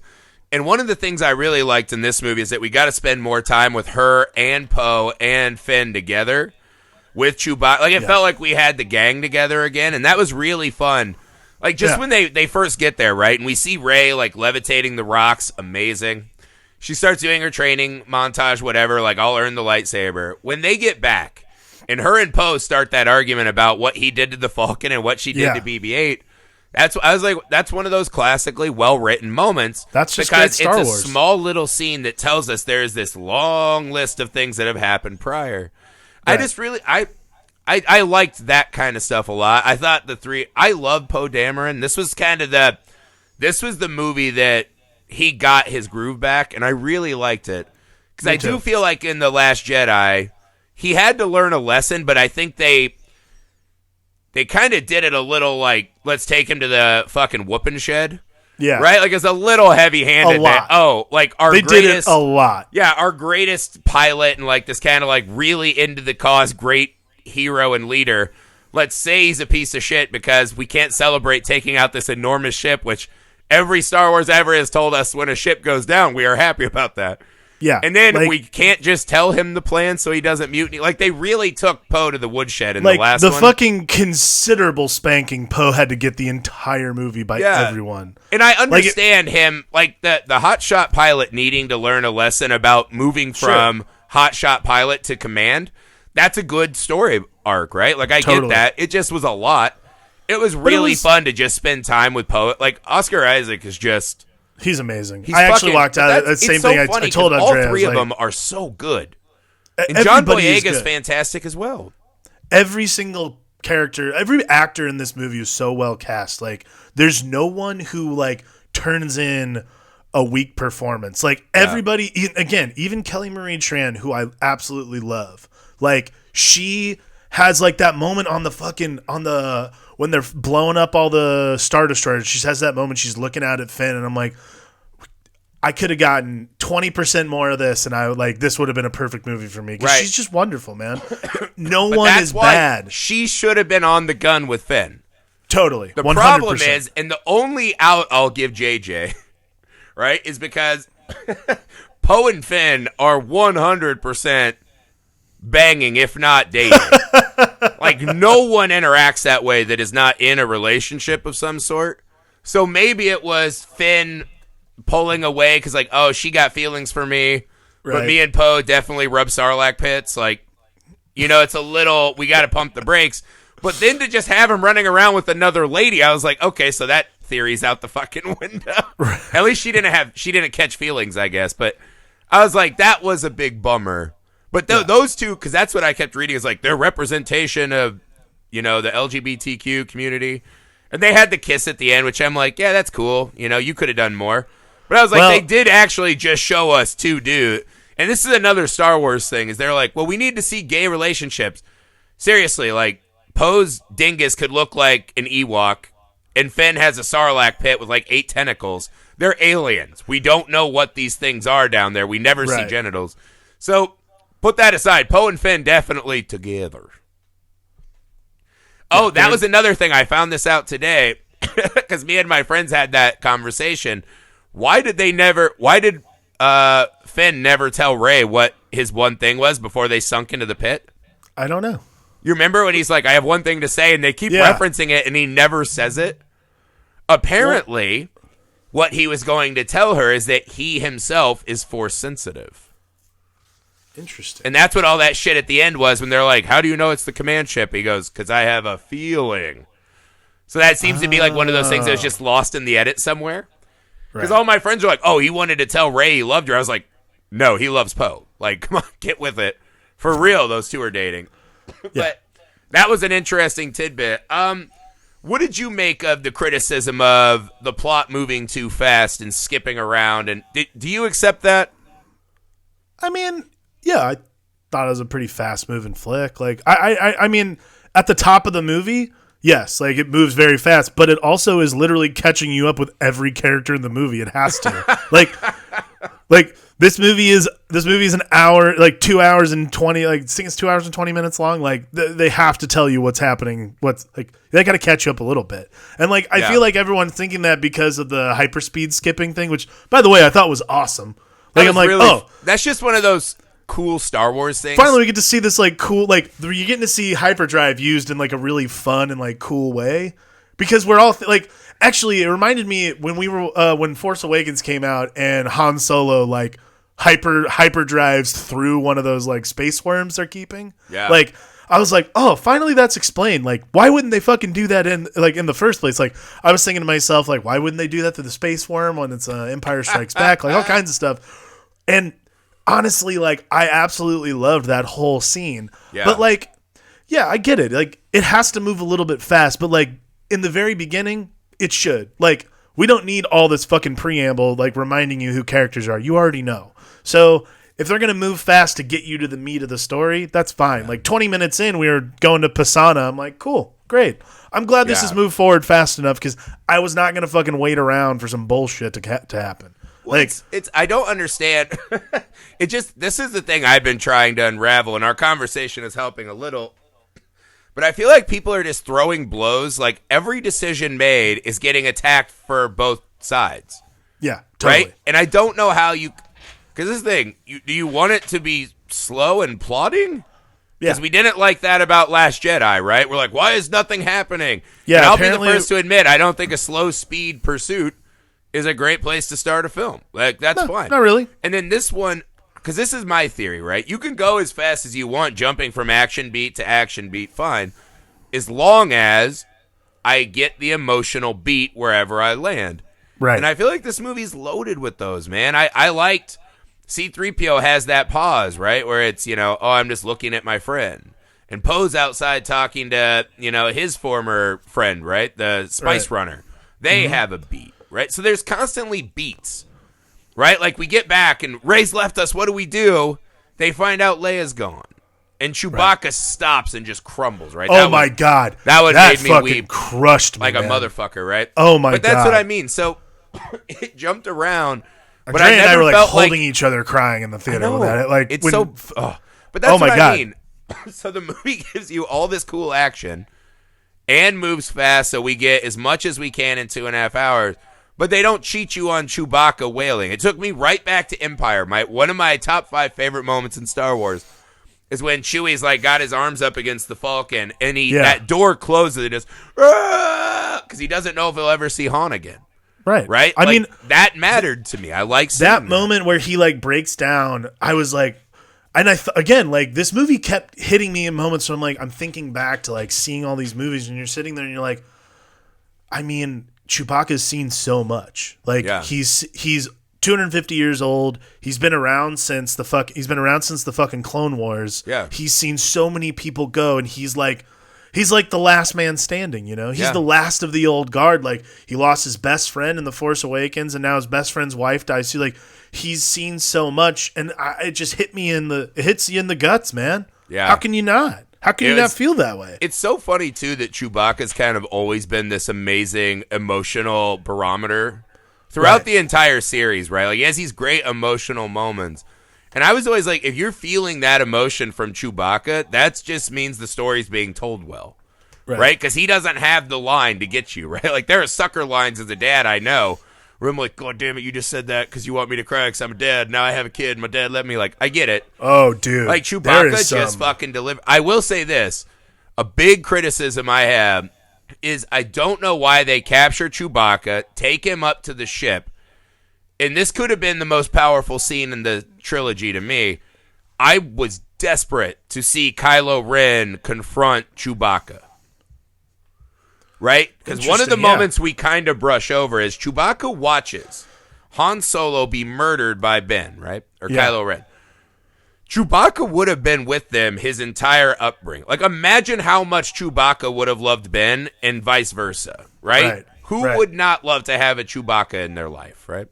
Speaker 2: And one of the things I really liked in this movie is that we got to spend more time with her and Poe and Finn together with Chewbacca. Like, it felt like we had the gang together again, and that was really fun. Like, just when they first get there, right? And we see Rey, like, levitating the rocks. Amazing. She starts doing her training montage, whatever, like, I'll earn the lightsaber. When they get back, and her and Poe start that argument about what he did to the Falcon and what she did to BB-8, I was like, that's one of those classically well-written moments.
Speaker 1: That's just because
Speaker 2: it's a small little scene that tells us there is this long list of things that have happened prior. Right. I just really, I liked that kind of stuff a lot. I thought I love Poe Dameron. This was the movie that he got his groove back, and I really liked it. Because I do feel like in The Last Jedi, he had to learn a lesson, but I think they kind of did it a little like, let's take him to the fucking whooping shed.
Speaker 1: Yeah.
Speaker 2: Right? Like, it's a little heavy-handed.
Speaker 1: A lot.
Speaker 2: They
Speaker 1: did it a lot.
Speaker 2: Yeah, our greatest pilot and, like, this kind of, like, really into the cause, great hero and leader. Let's say he's a piece of shit because we can't celebrate taking out this enormous ship, which every Star Wars ever has told us when a ship goes down, we are happy about that.
Speaker 1: Yeah.
Speaker 2: And then we can't just tell him the plan so he doesn't mutiny. Like, they really took Poe to the woodshed in the last one.
Speaker 1: The fucking considerable spanking Poe had to get the entire movie by everyone.
Speaker 2: And I understand him, like, the hotshot pilot needing to learn a lesson about moving from hotshot pilot to command. That's a good story arc, right? Like, I get that. It just was a lot. It was really fun to just spend time with Poe. Like, Oscar Isaac is just...
Speaker 1: He's amazing. I actually walked out. The same thing I told Andrea.
Speaker 2: All three of them are so good. And John Boyega's fantastic as well.
Speaker 1: Every single character, every actor in this movie is so well cast. Like, there's no one who, like, turns in a weak performance. Like, everybody, again, even Kelly Marie Tran, who I absolutely love. Like, she has, like, that moment on the when they're blowing up all the Star Destroyers, she has that moment, she's looking out at Finn, and I'm like, I could have gotten 20% more of this, and this would have been a perfect movie for me. Because she's just wonderful, man. No one is bad.
Speaker 2: She should have been on the gun with Finn.
Speaker 1: Totally.
Speaker 2: The
Speaker 1: 100%.
Speaker 2: problem is, and the only out I'll give JJ, right, is because Poe and Finn are 100% banging, if not dating. Like, no one interacts that way that is not in a relationship of some sort. So maybe it was Finn pulling away because, like, oh, she got feelings for me. Right. But me and Poe definitely rub Sarlacc pits. Like, it's a little, we got to pump the brakes. But then to just have him running around with another lady, I was like, okay, so that theory's out the fucking window. Right. At least she didn't catch feelings, I guess. But I was like, that was a big bummer. But those two, because that's what I kept reading, is like their representation of, the LGBTQ community. And they had the kiss at the end, which I'm like, yeah, that's cool. You could have done more. But I was like, they did actually just show us two dudes. And this is another Star Wars thing, is they're like, well, we need to see gay relationships. Seriously, like, Poe's dingus could look like an Ewok, and Finn has a Sarlacc pit with like 8 tentacles. They're aliens. We don't know what these things are down there. We never see genitals. So put that aside. Poe and Finn definitely together. Oh, that was another thing. I found this out today because me and my friends had that conversation. Why did Finn never tell Rey what his one thing was before they sunk into the pit?
Speaker 1: I don't know.
Speaker 2: You remember when he's like, I have one thing to say, and they keep referencing it, and he never says it? Apparently, what he was going to tell her is that he himself is Force sensitive.
Speaker 1: Interesting.
Speaker 2: And that's what all that shit at the end was when they're like, how do you know it's the command ship? He goes, because I have a feeling. So that seems to be like one of those things that was just lost in the edit somewhere. Because all my friends are like, oh, he wanted to tell Rey he loved her. I was like, no, he loves Poe. Like, come on, get with it. For real, those two are dating. But that was an interesting tidbit. What did you make of the criticism of the plot moving too fast and skipping around? And do you accept that?
Speaker 1: I mean, yeah, I thought it was a pretty fast-moving flick. Like, I mean, at the top of the movie, yes, like it moves very fast, but it also is literally catching you up with every character in the movie. It has to. like. This movie is an hour, like 2 hours and 20, like I think it's 2 hours and 20 minutes long. Like they have to tell you what's happening. What's like they got to catch you up a little bit. And like I feel like everyone's thinking that because of the hyperspeed skipping thing, which by the way I thought was awesome. Like I'm like, really,
Speaker 2: that's just one of those cool Star Wars things.
Speaker 1: Finally, we get to see this like cool, like you're getting to see hyperdrive used in like a really fun and like cool way because we're all actually it reminded me when we were when Force Awakens came out and Han Solo like hyper drives through one of those like space worms they're keeping.
Speaker 2: Yeah.
Speaker 1: Like I was like, oh, finally that's explained. Like, why wouldn't they fucking do that in the first place? Like, I was thinking to myself, like, why wouldn't they do that to the space worm when it's Empire Strikes Back? Like all kinds of stuff. And honestly, like, I absolutely loved that whole scene.
Speaker 2: Yeah.
Speaker 1: But like, yeah, I get it. Like, it has to move a little bit fast, but like in the very beginning, it should. Like, we don't need all this fucking preamble, like reminding you who characters are. You already know. So if they're going to move fast to get you to the meat of the story, that's fine. Like 20 minutes in, we were going to Pisana. I'm like, cool, great. I'm glad this has moved forward fast enough because I was not going to fucking wait around for some bullshit to happen.
Speaker 2: Well, like, it's I don't understand. This is the thing I've been trying to unravel, and our conversation is helping a little. But I feel like people are just throwing blows. Like every decision made is getting attacked for both sides.
Speaker 1: Yeah, totally.
Speaker 2: Right? And I don't know how you... Because this thing, do you want it to be slow and plotting? Because we didn't like that about Last Jedi, right? We're like, why is nothing happening?
Speaker 1: Yeah,
Speaker 2: and I'll be the first to admit, I don't think a slow speed pursuit is a great place to start a film. Like, that's fine.
Speaker 1: Not really.
Speaker 2: And then this one, because this is my theory, right? You can go as fast as you want, jumping from action beat to action beat, fine. As long as I get the emotional beat wherever I land.
Speaker 1: Right.
Speaker 2: And I feel like this movie's loaded with those, man. I liked... C-3PO has that pause, right, where it's, I'm just looking at my friend. And Poe's outside talking to, his former friend, right, the Spice Runner. They have a beat, right? So there's constantly beats, right? Like we get back and Rey's left us. What do? They find out Leia's gone. And Chewbacca stops and just crumbles, right?
Speaker 1: Oh, my God.
Speaker 2: That made me weep.
Speaker 1: Crushed me,
Speaker 2: like
Speaker 1: man.
Speaker 2: A motherfucker, right?
Speaker 1: Oh, my God.
Speaker 2: But that's what I mean. So it jumped around.
Speaker 1: But Andrea and I were like holding each other, crying in the theater with that. Like
Speaker 2: it's but that's what I mean. So the movie gives you all this cool action and moves fast, so we get as much as we can in 2.5 hours. But they don't cheat you on Chewbacca wailing. It took me right back to Empire. One of my top 5 favorite moments in Star Wars is when Chewie's like got his arms up against the Falcon, and that door closes and just because he doesn't know if he'll ever see Han again.
Speaker 1: Right.
Speaker 2: Right?
Speaker 1: I mean,
Speaker 2: that mattered to me. I like
Speaker 1: that moment where he like breaks down. I was like, and again, like this movie kept hitting me in moments where I'm like, I'm thinking back to like seeing all these movies and you're sitting there and you're like, I mean, Chewbacca's seen so much. Like he's 250 years old. He's been around since the fucking Clone Wars.
Speaker 2: Yeah.
Speaker 1: He's seen so many people go and he's like the last man standing, you know? He's the last of the old guard. Like, he lost his best friend in The Force Awakens, and now his best friend's wife dies. So, like, he's seen so much, and it just hit me it hits you in the guts, man. Yeah. How can you not? How can you not feel that way?
Speaker 2: It's so funny, too, that Chewbacca's kind of always been this amazing emotional barometer throughout the entire series, right? Like, he has these great emotional moments. And I was always like, if you're feeling that emotion from Chewbacca, that just means the story's being told well, right? Because he doesn't have the line to get you, right? Like, there are sucker lines as a dad, I know, where I'm like, God damn it, you just said that because you want me to cry because I'm a dad. Now I have a kid, and my dad let me. Like, I get it.
Speaker 1: Oh, dude.
Speaker 2: Like, Chewbacca just fucking delivered. I will say this. A big criticism I have is I don't know why they capture Chewbacca, take him up to the ship, and this could have been the most powerful scene in the trilogy to me. I was desperate to see Kylo Ren confront Chewbacca. Right? Because one of the moments we kind of brush over is Chewbacca watches Han Solo be murdered by Ben, right? Or Kylo Ren. Chewbacca would have been with them his entire upbringing. Like, imagine how much Chewbacca would have loved Ben and vice versa, right? Who would not love to have a Chewbacca in their life, right?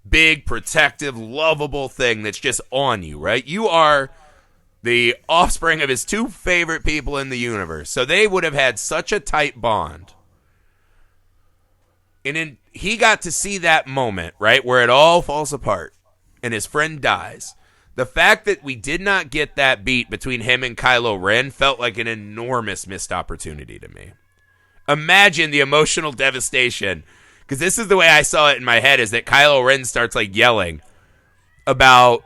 Speaker 2: Big, protective, lovable thing that's just on you, right? You are the offspring of his two favorite people in the universe. So they would have had such a tight bond. And then he got to see that moment, right, where it all falls apart and his friend dies. The fact that we did not get that beat between him and Kylo Ren felt like an enormous missed opportunity to me. Imagine the emotional devastation. Because this is the way I saw it in my head, is that Kylo Ren starts like yelling about,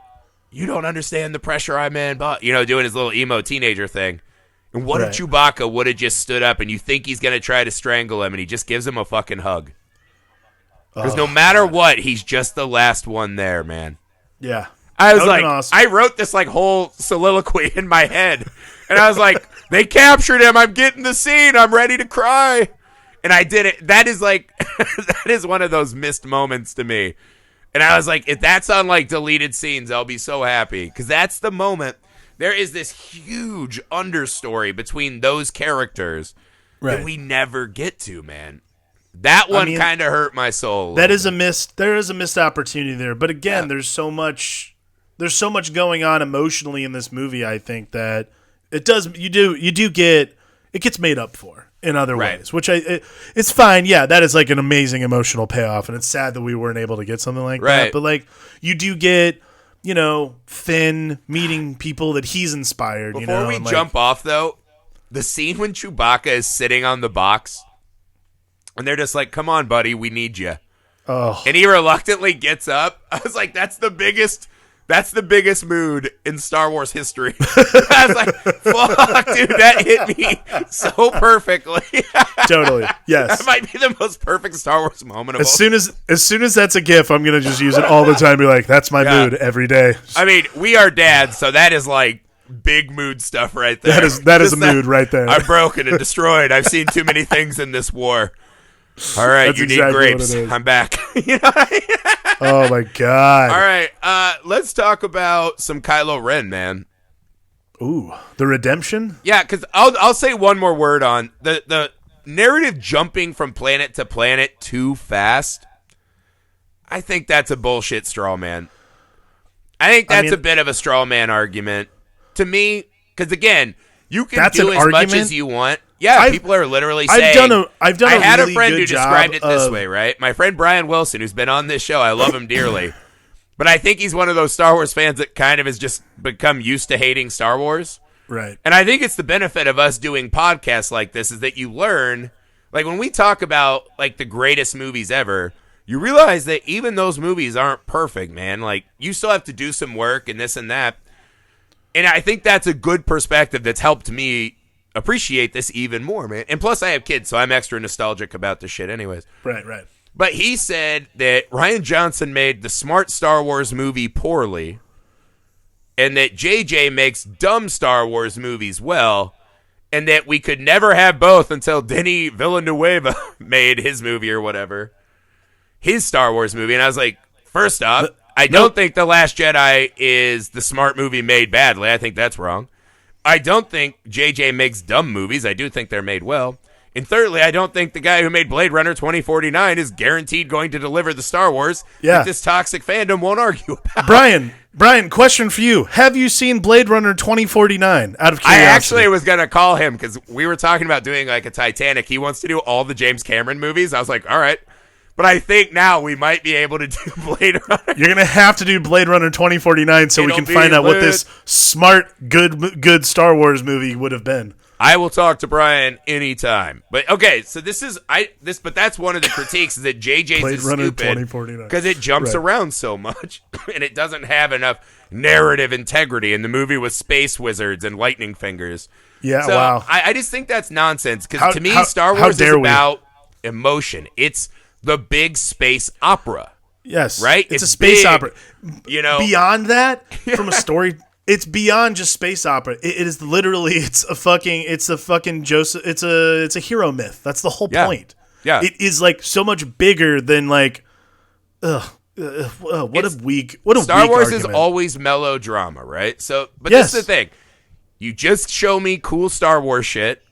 Speaker 2: you don't understand the pressure I'm in, but, you know, doing his little emo teenager thing. And what if Chewbacca would have just stood up and you think he's going to try to strangle him and he just gives him a fucking hug? Because no matter what, he's just the last one there, man.
Speaker 1: Yeah.
Speaker 2: I was like, awesome. I wrote this like whole soliloquy in my head. And I was like, they captured him. I'm getting the scene. I'm ready to cry. And I did it. That is like, that is one of those missed moments to me. And I was like, if that's on like deleted scenes, I'll be so happy. Because that's the moment. There is this huge understory between those characters that we never get to, man. That one kind of hurt my soul.
Speaker 1: There is a missed opportunity there. But again, there's so much going on emotionally in this movie, I think, that it gets made up for in other ways, which it's fine. Yeah, that is like an amazing emotional payoff, and it's sad that we weren't able to get something like that. But like, you do get, you know, Finn meeting people that he's inspired.
Speaker 2: Before we jump off, though, the scene when Chewbacca is sitting on the box, and they're just like, "Come on, buddy, we need you," and he reluctantly gets up. I was like, "That's the biggest mood in Star Wars history." I was like, fuck, dude, that hit me so perfectly.
Speaker 1: Totally. Yes.
Speaker 2: That might be the most perfect Star Wars moment of all.
Speaker 1: As soon as that's a GIF, I'm going to just use it all the time and be like, that's my mood every day.
Speaker 2: I mean, we are dads, so that is like big mood stuff right there.
Speaker 1: That is a mood right there.
Speaker 2: I'm broken and destroyed. I've seen too many things in this war. All right, that's need grapes. I'm back. You know what I mean?
Speaker 1: Oh my god!
Speaker 2: All right, let's talk about some Kylo Ren, man.
Speaker 1: Ooh, the redemption.
Speaker 2: Yeah, because I'll say one more word on the narrative jumping from planet to planet too fast. I think that's a bullshit straw man. I think that's a bit of a straw man argument to me. Because again, you can do as much as you want. Yeah, people are literally saying.
Speaker 1: I've done.
Speaker 2: I had a friend who described it this way, right? My friend Brian Wilson, who's been on this show, I love him dearly, but I think he's one of those Star Wars fans that kind of has just become used to hating Star Wars.
Speaker 1: Right.
Speaker 2: And I think it's the benefit of us doing podcasts like this is that you learn, like when we talk about like the greatest movies ever, you realize that even those movies aren't perfect, man. Like you still have to do some work and this and that. And I think that's a good perspective that's helped me appreciate this even more, man. And plus I have kids, so I'm extra nostalgic about this shit anyways.
Speaker 1: Right.
Speaker 2: But he said that Rian Johnson made the smart Star Wars movie poorly, and that JJ makes dumb Star Wars movies well, and that we could never have both until Denis Villeneuve made his movie or whatever, his Star Wars movie. And I was like, first off, I don't think The Last Jedi is the smart movie made badly. I think that's wrong. I don't think JJ makes dumb movies. I do think they're made well. And thirdly, I don't think the guy who made Blade Runner 2049 is guaranteed going to deliver the Star Wars that this toxic fandom won't argue about.
Speaker 1: Brian, question for you. Have you seen Blade Runner 2049 out of curiosity?
Speaker 2: I actually was going to call him because we were talking about doing like a Titanic. He wants to do all the James Cameron movies. I was like, all right. But I think now we might be able to do Blade Runner.
Speaker 1: You're going to have to do Blade Runner 2049 so we can find out what this smart, good Star Wars movie would have been.
Speaker 2: I will talk to Brian anytime. But okay, so but that's one of the critiques is that JJ's
Speaker 1: Blade
Speaker 2: is
Speaker 1: Runner
Speaker 2: stupid
Speaker 1: 2049
Speaker 2: because it jumps around so much and it doesn't have enough narrative integrity in the movie with space wizards and lightning fingers.
Speaker 1: Yeah,
Speaker 2: so
Speaker 1: wow.
Speaker 2: I just think that's nonsense because to me, Star Wars is about emotion. It's the big space opera.
Speaker 1: Yes,
Speaker 2: right.
Speaker 1: It's a space opera.
Speaker 2: You know,
Speaker 1: beyond that, from a story. It's beyond just space opera. It is literally it's a fucking Joseph. It's a hero myth. That's the whole point.
Speaker 2: Yeah,
Speaker 1: it is like so much bigger than like. What a weak
Speaker 2: Star Wars
Speaker 1: argument.
Speaker 2: is always melodrama, right? So, but this is the thing. You just show me cool Star Wars shit,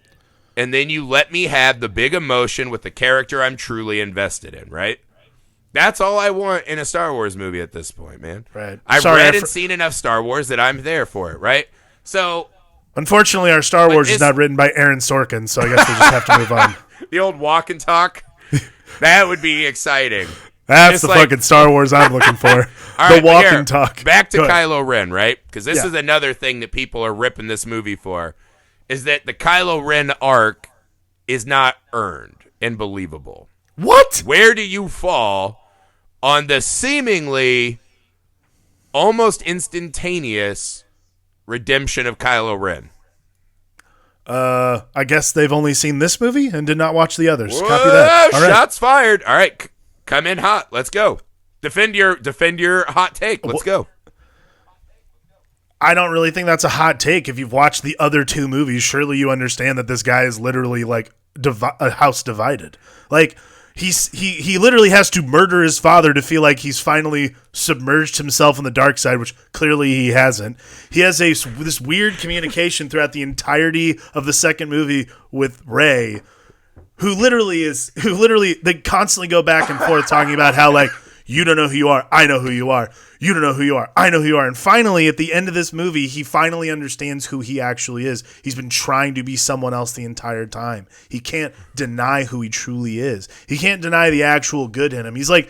Speaker 2: and then you let me have the big emotion with the character I'm truly invested in, right? That's all I want in a Star Wars movie at this point, man.
Speaker 1: Right.
Speaker 2: I've read and seen enough Star Wars that I'm there for it, right? So,
Speaker 1: unfortunately, our Star Wars is not written by Aaron Sorkin, so I guess we just have to move on.
Speaker 2: The old walk and talk? That would be exciting.
Speaker 1: That's the fucking Star Wars I'm looking for. The walk and talk.
Speaker 2: Back to Kylo Ren, right? Because this is another thing that people are ripping this movie for, is that the Kylo Ren arc is not earned and believable.
Speaker 1: What?
Speaker 2: Where do you fall on the seemingly almost instantaneous redemption of Kylo Ren?
Speaker 1: I guess they've only seen this movie and did not watch the others.
Speaker 2: Whoa,
Speaker 1: copy that. All
Speaker 2: shots fired. All right, come in hot. Let's go. Defend your hot take. Let's go.
Speaker 1: I don't really think that's a hot take. If you've watched the other two movies, surely you understand that this guy is literally like a house divided. Like, He literally has to murder his father to feel like he's finally submerged himself in the dark side, which clearly he hasn't. He has this weird communication throughout the entirety of the second movie with Rey, who literally they constantly go back and forth talking about how like, you don't know who you are, I know who you are. You don't know who you are, I know who you are. And finally, at the end of this movie, he finally understands who he actually is. He's been trying to be someone else the entire time. He can't deny who he truly is. He can't deny the actual good in him. It's like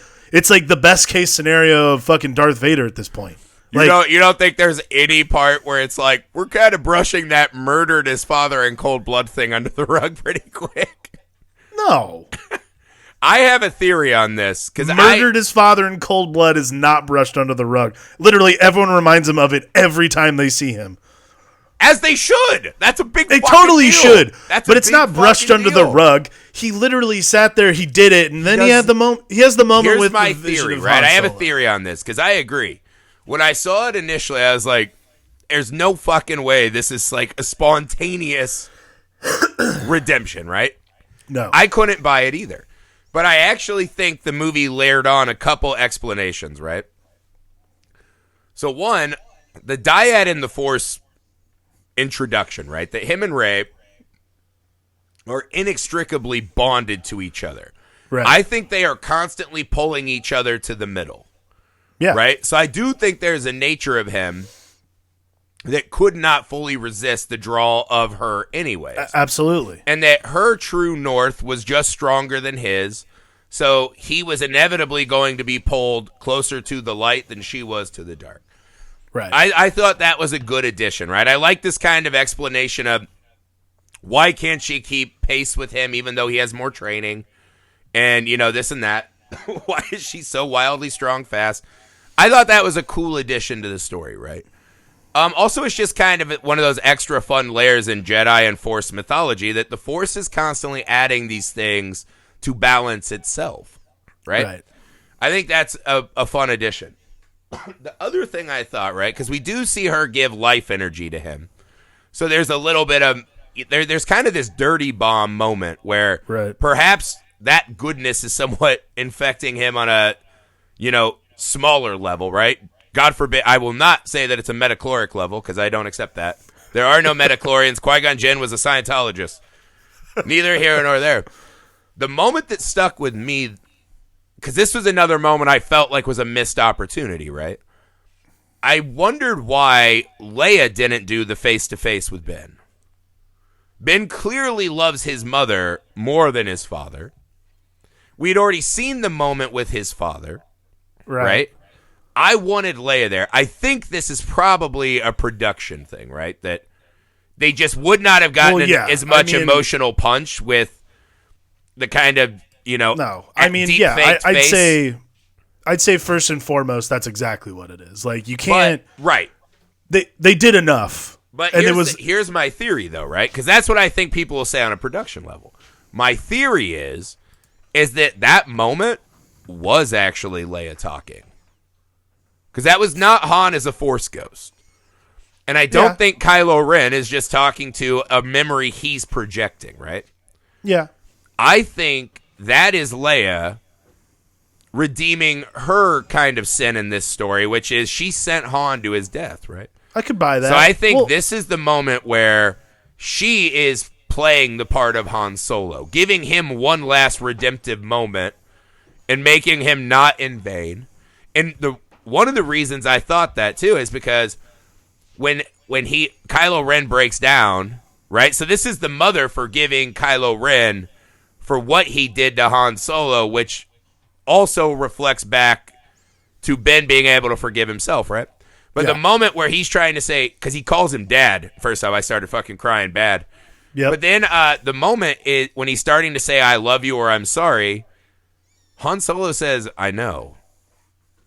Speaker 1: the best case scenario of fucking Darth Vader at this point.
Speaker 2: You don't think there's any part where it's like, we're kind of brushing that murdered his father in cold blood thing under the rug pretty quick?
Speaker 1: No.
Speaker 2: I have a theory on this.
Speaker 1: Murdered his father in cold blood is not brushed under the rug. Literally, everyone reminds him of it every time they see him.
Speaker 2: As they should. That's a big
Speaker 1: They
Speaker 2: fucking
Speaker 1: totally
Speaker 2: deal.
Speaker 1: should.
Speaker 2: That's
Speaker 1: but it's not brushed under the rug. He literally sat there, he did it, and then he has the moment
Speaker 2: Here's my
Speaker 1: the
Speaker 2: theory,
Speaker 1: of
Speaker 2: right?
Speaker 1: Han
Speaker 2: I have a
Speaker 1: Solo.
Speaker 2: theory on this, because I agree. When I saw it initially, I was like, there's no fucking way this is like a spontaneous redemption, right?
Speaker 1: No.
Speaker 2: I couldn't buy it either. But I actually think the movie layered on a couple explanations, right? So one, the dyad in the Force introduction, right? That him and Rey are inextricably bonded to each other.
Speaker 1: Right.
Speaker 2: I think they are constantly pulling each other to the middle.
Speaker 1: Yeah.
Speaker 2: Right? So I do think there's a nature of him that could not fully resist the draw of her anyways.
Speaker 1: Absolutely.
Speaker 2: And that her true north was just stronger than his, so he was inevitably going to be pulled closer to the light than she was to the dark.
Speaker 1: Right.
Speaker 2: I thought that was a good addition, right? I like this kind of explanation of why can't she keep pace with him even though he has more training and, this and that. Why is she so wildly strong fast? I thought that was a cool addition to the story, right? Also, it's just kind of one of those extra fun layers in Jedi and Force mythology that the Force is constantly adding these things to balance itself. right? I think that's a fun addition. The other thing I thought, right, because we do see her give life energy to him. So there's a little bit of, there's kind of this dirty bomb moment where perhaps that goodness is somewhat infecting him on a, smaller level, right? God forbid, I will not say that it's a metachloric level because I don't accept that. There are no metachlorians. Qui-Gon Jinn was a Scientologist. Neither here nor there. The moment that stuck with me, because this was another moment I felt like was a missed opportunity, right? I wondered why Leia didn't do the face-to-face with Ben. Ben clearly loves his mother more than his father. We'd already seen the moment with his father, right? I wanted Leia there. I think this is probably a production thing, right? That they just would not have gotten as much emotional punch with the kind of,
Speaker 1: No, I mean, I'd say first and foremost, that's exactly what it is. Like, you can't.
Speaker 2: But, right.
Speaker 1: They did enough.
Speaker 2: But here's my theory, though, right? Because that's what I think people will say on a production level. My theory is that moment was actually Leia talking. Because that was not Han as a Force ghost. And I don't think Kylo Ren is just talking to a memory he's projecting, right?
Speaker 1: Yeah.
Speaker 2: I think that is Leia redeeming her kind of sin in this story, which is she sent Han to his death, right?
Speaker 1: I could buy that.
Speaker 2: So I think this is the moment where she is playing the part of Han Solo, giving him one last redemptive moment and making him not in vain. And one of the reasons I thought that too is because when Kylo Ren breaks down, right? So this is the mother forgiving Kylo Ren for what he did to Han Solo, which also reflects back to Ben being able to forgive himself, right? But the moment where he's trying to say, because he calls him dad, first time I started fucking crying bad. Yep. But then the moment is when he's starting to say, I love you or I'm sorry, Han Solo says, I know.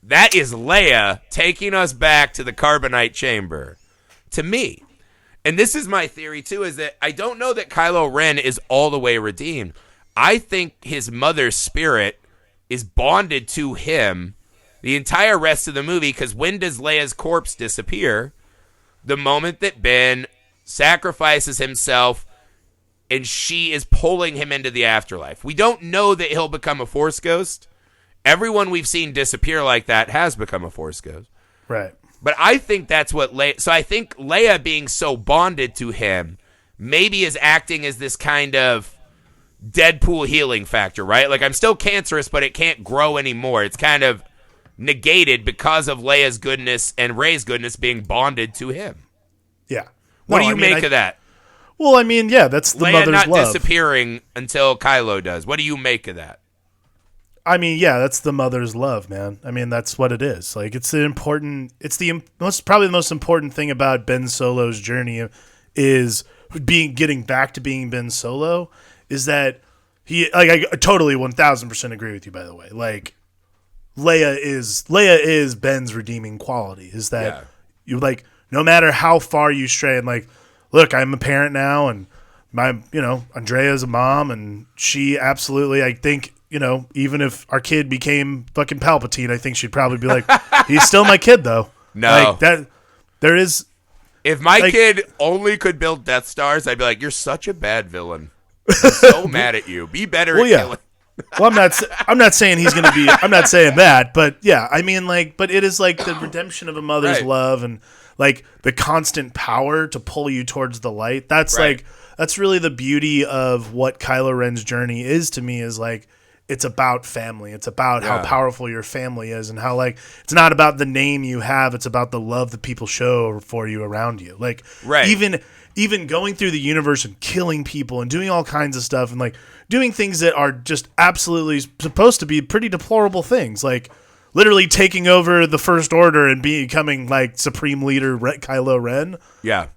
Speaker 2: That is Leia taking us back to the carbonite chamber. To me. And this is my theory, too, is that I don't know that Kylo Ren is all the way redeemed. I think his mother's spirit is bonded to him the entire rest of the movie, because when does Leia's corpse disappear? The moment that Ben sacrifices himself and she is pulling him into the afterlife. We don't know that he'll become a Force ghost. Everyone we've seen disappear like that has become a Force ghost.
Speaker 1: Right.
Speaker 2: But I think that's what Leia... So I think Leia being so bonded to him maybe is acting as this kind of Deadpool healing factor, right? Like, I'm still cancerous, but it can't grow anymore. It's kind of negated because of Leia's goodness and Rey's goodness being bonded to him.
Speaker 1: Yeah.
Speaker 2: What do you make of that?
Speaker 1: Well, I mean, yeah, that's the
Speaker 2: Leia
Speaker 1: mother's
Speaker 2: not
Speaker 1: love.
Speaker 2: disappearing until Kylo does. What do you make of that?
Speaker 1: I mean, yeah, that's the mother's love, man. I mean, that's what it is. Like, probably the most important thing about Ben Solo's journey is getting back to being Ben Solo is that I totally 1000% agree with you, by the way. Like, Leia is Ben's redeeming quality, is that you, like, no matter how far you stray, and like, look, I'm a parent now, and Andrea's a mom, and she absolutely, I think, even if our kid became fucking Palpatine, I think she'd probably be like, he's still my kid, though.
Speaker 2: No.
Speaker 1: Like, that, there is...
Speaker 2: If my kid only could build Death Stars, I'd be like, you're such a bad villain. I'm so mad at you. Be better at killing.
Speaker 1: Well, I'm not saying he's going to be... I'm not saying that, but yeah, I mean, like, but it is like the redemption of a mother's love and, like, the constant power to pull you towards the light. That's, like, that's really the beauty of what Kylo Ren's journey is to me, is, like, it's about family. It's about how powerful your family is, and how, like, it's not about the name you have. It's about the love that people show for you around you. Like, even going through the universe and killing people and doing all kinds of stuff and, like, doing things that are just absolutely supposed to be pretty deplorable things. Like, literally taking over the First Order and becoming, like, Supreme Leader Kylo Ren. Yeah.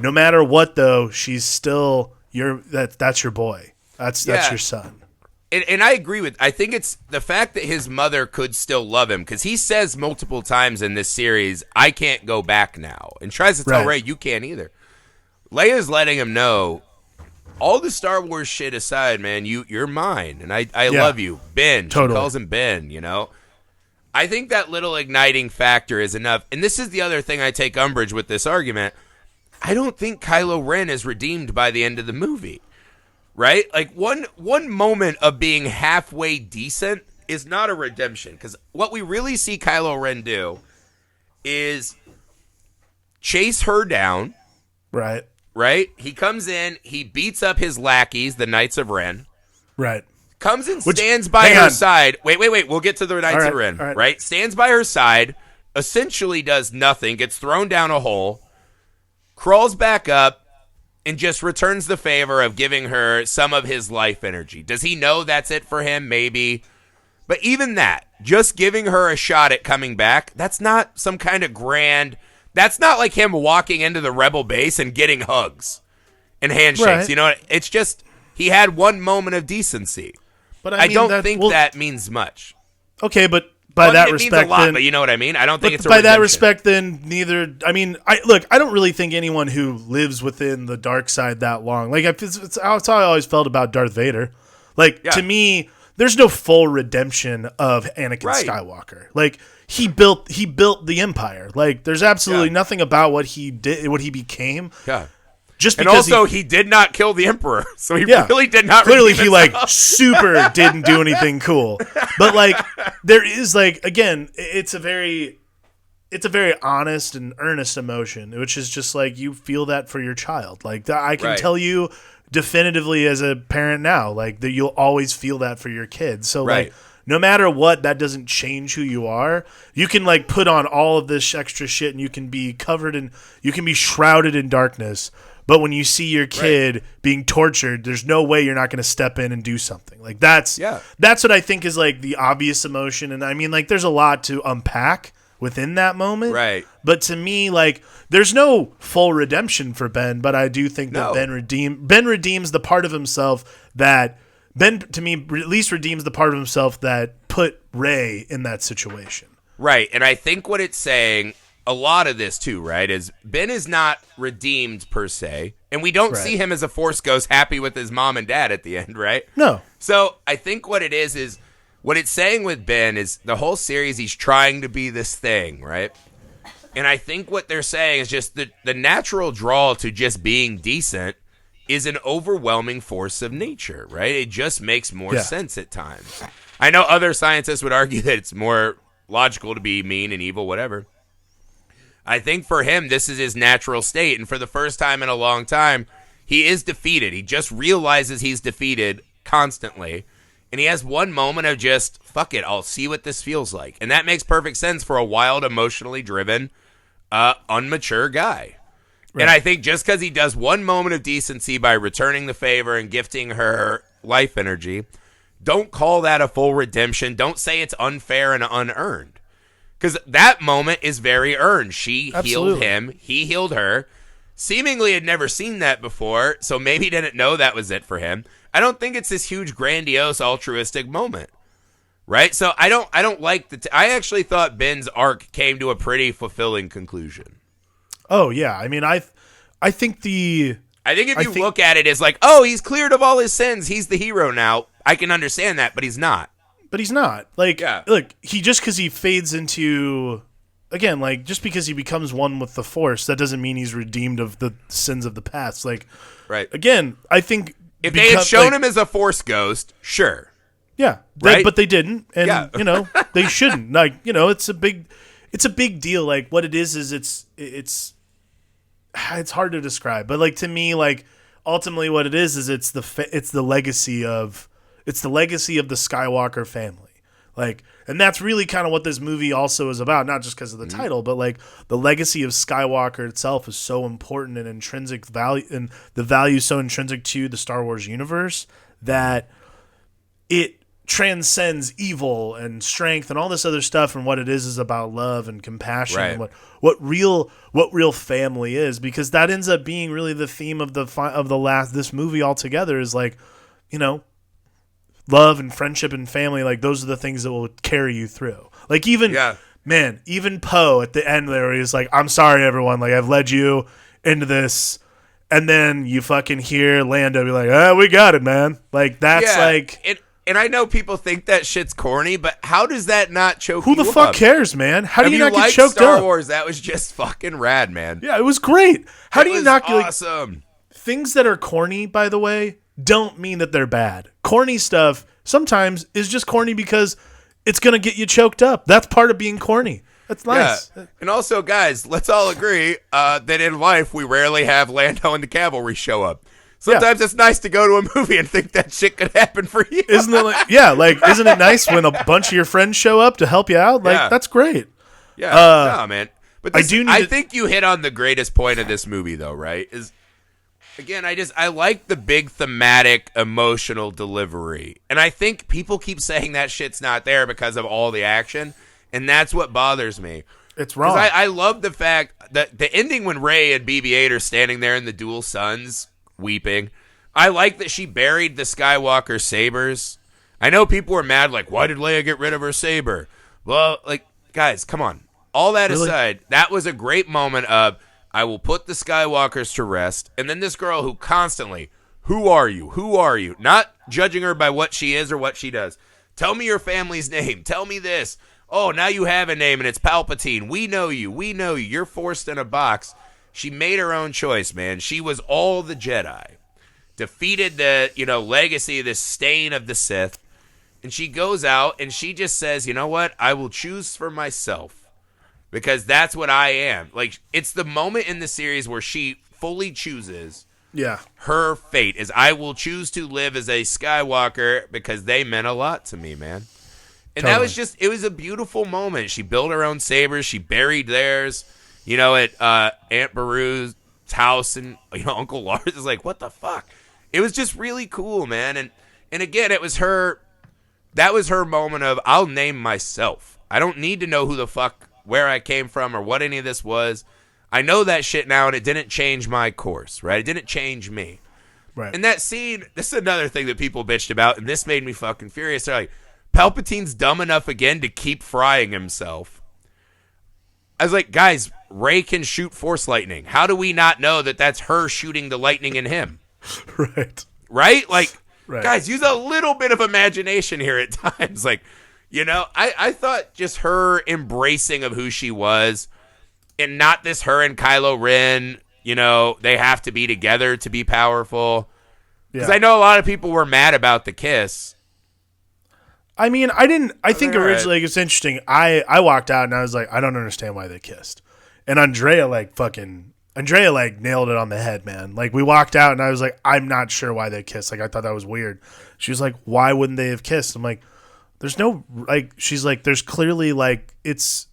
Speaker 1: No matter what, though, she's still that's your boy. That's your son.
Speaker 2: And I agree with, I think it's the fact that his mother could still love him, because he says multiple times in this series, I can't go back now, and tries to tell Rey, you can't either. Leia's letting him know, all the Star Wars shit aside, man, you're mine, and I love you, Ben.
Speaker 1: Totally.
Speaker 2: She calls him Ben. I think that little igniting factor is enough. And this is the other thing I take umbrage with this argument. I don't think Kylo Ren is redeemed by the end of the movie, right? Like one moment of being halfway decent is not a redemption, because what we really see Kylo Ren do is chase her down.
Speaker 1: Right.
Speaker 2: Right? He comes in, he beats up his lackeys, the Knights of Ren.
Speaker 1: Right.
Speaker 2: Comes and stands by her side. Wait. We'll get to the Knights of Ren. Right? Stands by her side, essentially does nothing, gets thrown down a hole, crawls back up, and just returns the favor of giving her some of his life energy. Does he know that's it for him? Maybe. But even that, just giving her a shot at coming back, that's not some kind of grand... That's not like him walking into the Rebel base and getting hugs and handshakes.
Speaker 1: Right.
Speaker 2: It's just he had one moment of decency. But I don't think that means much.
Speaker 1: Okay, but by that respect,
Speaker 2: means a lot,
Speaker 1: then,
Speaker 2: but you know what I mean? I don't think it's a
Speaker 1: by that
Speaker 2: redemption.
Speaker 1: respect, then neither. I mean, I don't really think anyone who lives within the dark side that long. Like it's how I always felt about Darth Vader. Like to me, there's no full redemption of Anakin Skywalker. Like he built the Empire. Like there's absolutely nothing about what he did, what he became.
Speaker 2: Yeah.
Speaker 1: Just
Speaker 2: and
Speaker 1: because
Speaker 2: also he did not kill the Emperor, so he really did not.
Speaker 1: Clearly, he super didn't do anything cool. But like, there is again, it's a very honest and earnest emotion, which is just like you feel that for your child. Like I can tell you definitively as a parent now, like that you'll always feel that for your kids. So like, no matter what, that doesn't change who you are. You can like put on all of this extra shit, and you can be shrouded in darkness. But when you see your kid being tortured, there's no way you're not going to step in and do something. Like that's what I think is like the obvious emotion. And I mean, like there's a lot to unpack within that moment.
Speaker 2: Right.
Speaker 1: But to me, like there's no full redemption for Ben, but I do think that Ben redeems the part of himself that Ben, to me, at least redeems the part of himself that put Rey in that situation.
Speaker 2: Right. And I think what it's saying, a lot of this too, right, is Ben is not redeemed per se, and we don't see him as a Force ghost happy with his mom and dad at the end, right?
Speaker 1: No.
Speaker 2: So I think what it is what it's saying with Ben is the whole series he's trying to be this thing, right? And I think what they're saying is just the natural draw to just being decent is an overwhelming force of nature, right? It just makes more sense at times. I know other scientists would argue that it's more logical to be mean and evil, whatever. I think for him, this is his natural state. And for the first time in a long time, he is defeated. He just realizes he's defeated constantly. And he has one moment of just, fuck it, I'll see what this feels like. And that makes perfect sense for a wild, emotionally driven, unmature guy. Right. And I think just because he does one moment of decency by returning the favor and gifting her life energy, don't call that a full redemption. Don't say it's unfair and unearned. Because that moment is very earned. She healed him. He healed her. Seemingly had never seen that before, so maybe didn't know that was it for him. I don't think it's this huge, grandiose, altruistic moment. Right? So I don't like I actually thought Ben's arc came to a pretty fulfilling conclusion.
Speaker 1: Oh, yeah. I mean, I think if
Speaker 2: you look at it as like, oh, he's cleared of all his sins. He's the hero now. I can understand that, but he's not.
Speaker 1: But he's not. Like, look, because he fades into, again, like, just because he becomes one with the Force, that doesn't mean he's redeemed of the sins of the past. Like, again, I think...
Speaker 2: If they had shown him as a Force ghost, sure.
Speaker 1: Yeah, but they didn't, and, they shouldn't. Like, it's a big deal. Like, what it is it's hard to describe. But, like, to me, like, ultimately what it is it's the legacy of... It's the legacy of the Skywalker family. Like, and that's really kind of what this movie also is about, not just because of the title, but like the legacy of Skywalker itself is so important and intrinsic value, and the value so intrinsic to the Star Wars universe that it transcends evil and strength and all this other stuff. And what it is about love and compassion and what real family is, because that ends up being really the theme of this movie altogether is like, love and friendship and family, like those are the things that will carry you through. Like even Poe at the end there, he's like, "I'm sorry, everyone. Like I've led you into this, And then you fucking hear Lando be like, we got it, man. Like, that's
Speaker 2: And I know people think that shit's corny, but how does that not choke you up?
Speaker 1: Who the fuck cares, man? How do you not get choked
Speaker 2: Star
Speaker 1: up?
Speaker 2: Wars, that was just fucking rad, man.
Speaker 1: Yeah, it was great. How do you not get
Speaker 2: awesome?
Speaker 1: Things that are corny, by the way, don't mean that they're bad. Corny stuff sometimes is just corny because it's going to get you choked up. That's part of being corny. That's nice.
Speaker 2: Yeah. And also, guys, let's all agree that in life, we rarely have Lando and the cavalry show up. Sometimes it's nice to go to a movie and think that shit could happen for you.
Speaker 1: Isn't it isn't it nice when a bunch of your friends show up to help you out? Like, that's great.
Speaker 2: Yeah, no, man. But I think you hit on the greatest point of this movie, though, right? Is, again, I like the big thematic, emotional delivery. And I think people keep saying that shit's not there because of all the action, and that's what bothers me.
Speaker 1: It's wrong.
Speaker 2: I love the fact that the ending when Rey and BB-8 are standing there in the dual suns weeping. I like that she buried the Skywalker sabers. I know people were mad, like, why did Leia get rid of her saber? Well, like, guys, come on. All that aside, that was a great moment of, I will put the Skywalkers to rest. And then this girl who constantly, who are you? Who are you? Not judging her by what she is or what she does. Tell me your family's name. Tell me this. Oh, now you have a name and it's Palpatine. We know you. We know you. You're forced in a box. She made her own choice, man. She was all the Jedi. Defeated the, legacy, the stain of the Sith. And she goes out and she just says, you know what? I will choose for myself. Because that's what I am. Like, it's the moment in the series where she fully chooses her fate. Is I will choose to live as a Skywalker because they meant a lot to me, man. And that was just, it was a beautiful moment. She built her own sabers. She buried theirs. At Aunt Beru's house, and Uncle Lars is like, what the fuck? It was just really cool, man. And again, it was her. That was her moment of, I'll name myself. I don't need to know who the fuck, where I came from, or what any of this was. I know that shit now, and it didn't change my course, right? It didn't change me.
Speaker 1: Right.
Speaker 2: And that scene, this is another thing that people bitched about, and this made me fucking furious. They're like, Palpatine's dumb enough again to keep frying himself. I was like, guys, Rey can shoot force lightning. How do we not know that that's her shooting the lightning in him? Right? Like, guys, use a little bit of imagination here at times. Like, I thought just her embracing of who she was, and not this her and Kylo Ren, they have to be together to be powerful. Because I know a lot of people were mad about the kiss.
Speaker 1: I mean, I think originally, like, it's interesting. I walked out and I was like, I don't understand why they kissed. And Andrea nailed it on the head, man. Like, we walked out and I was like, I'm not sure why they kissed. Like, I thought that was weird. She was like, why wouldn't they have kissed? I'm like, there's no, like, she's like, there's clearly, like, it's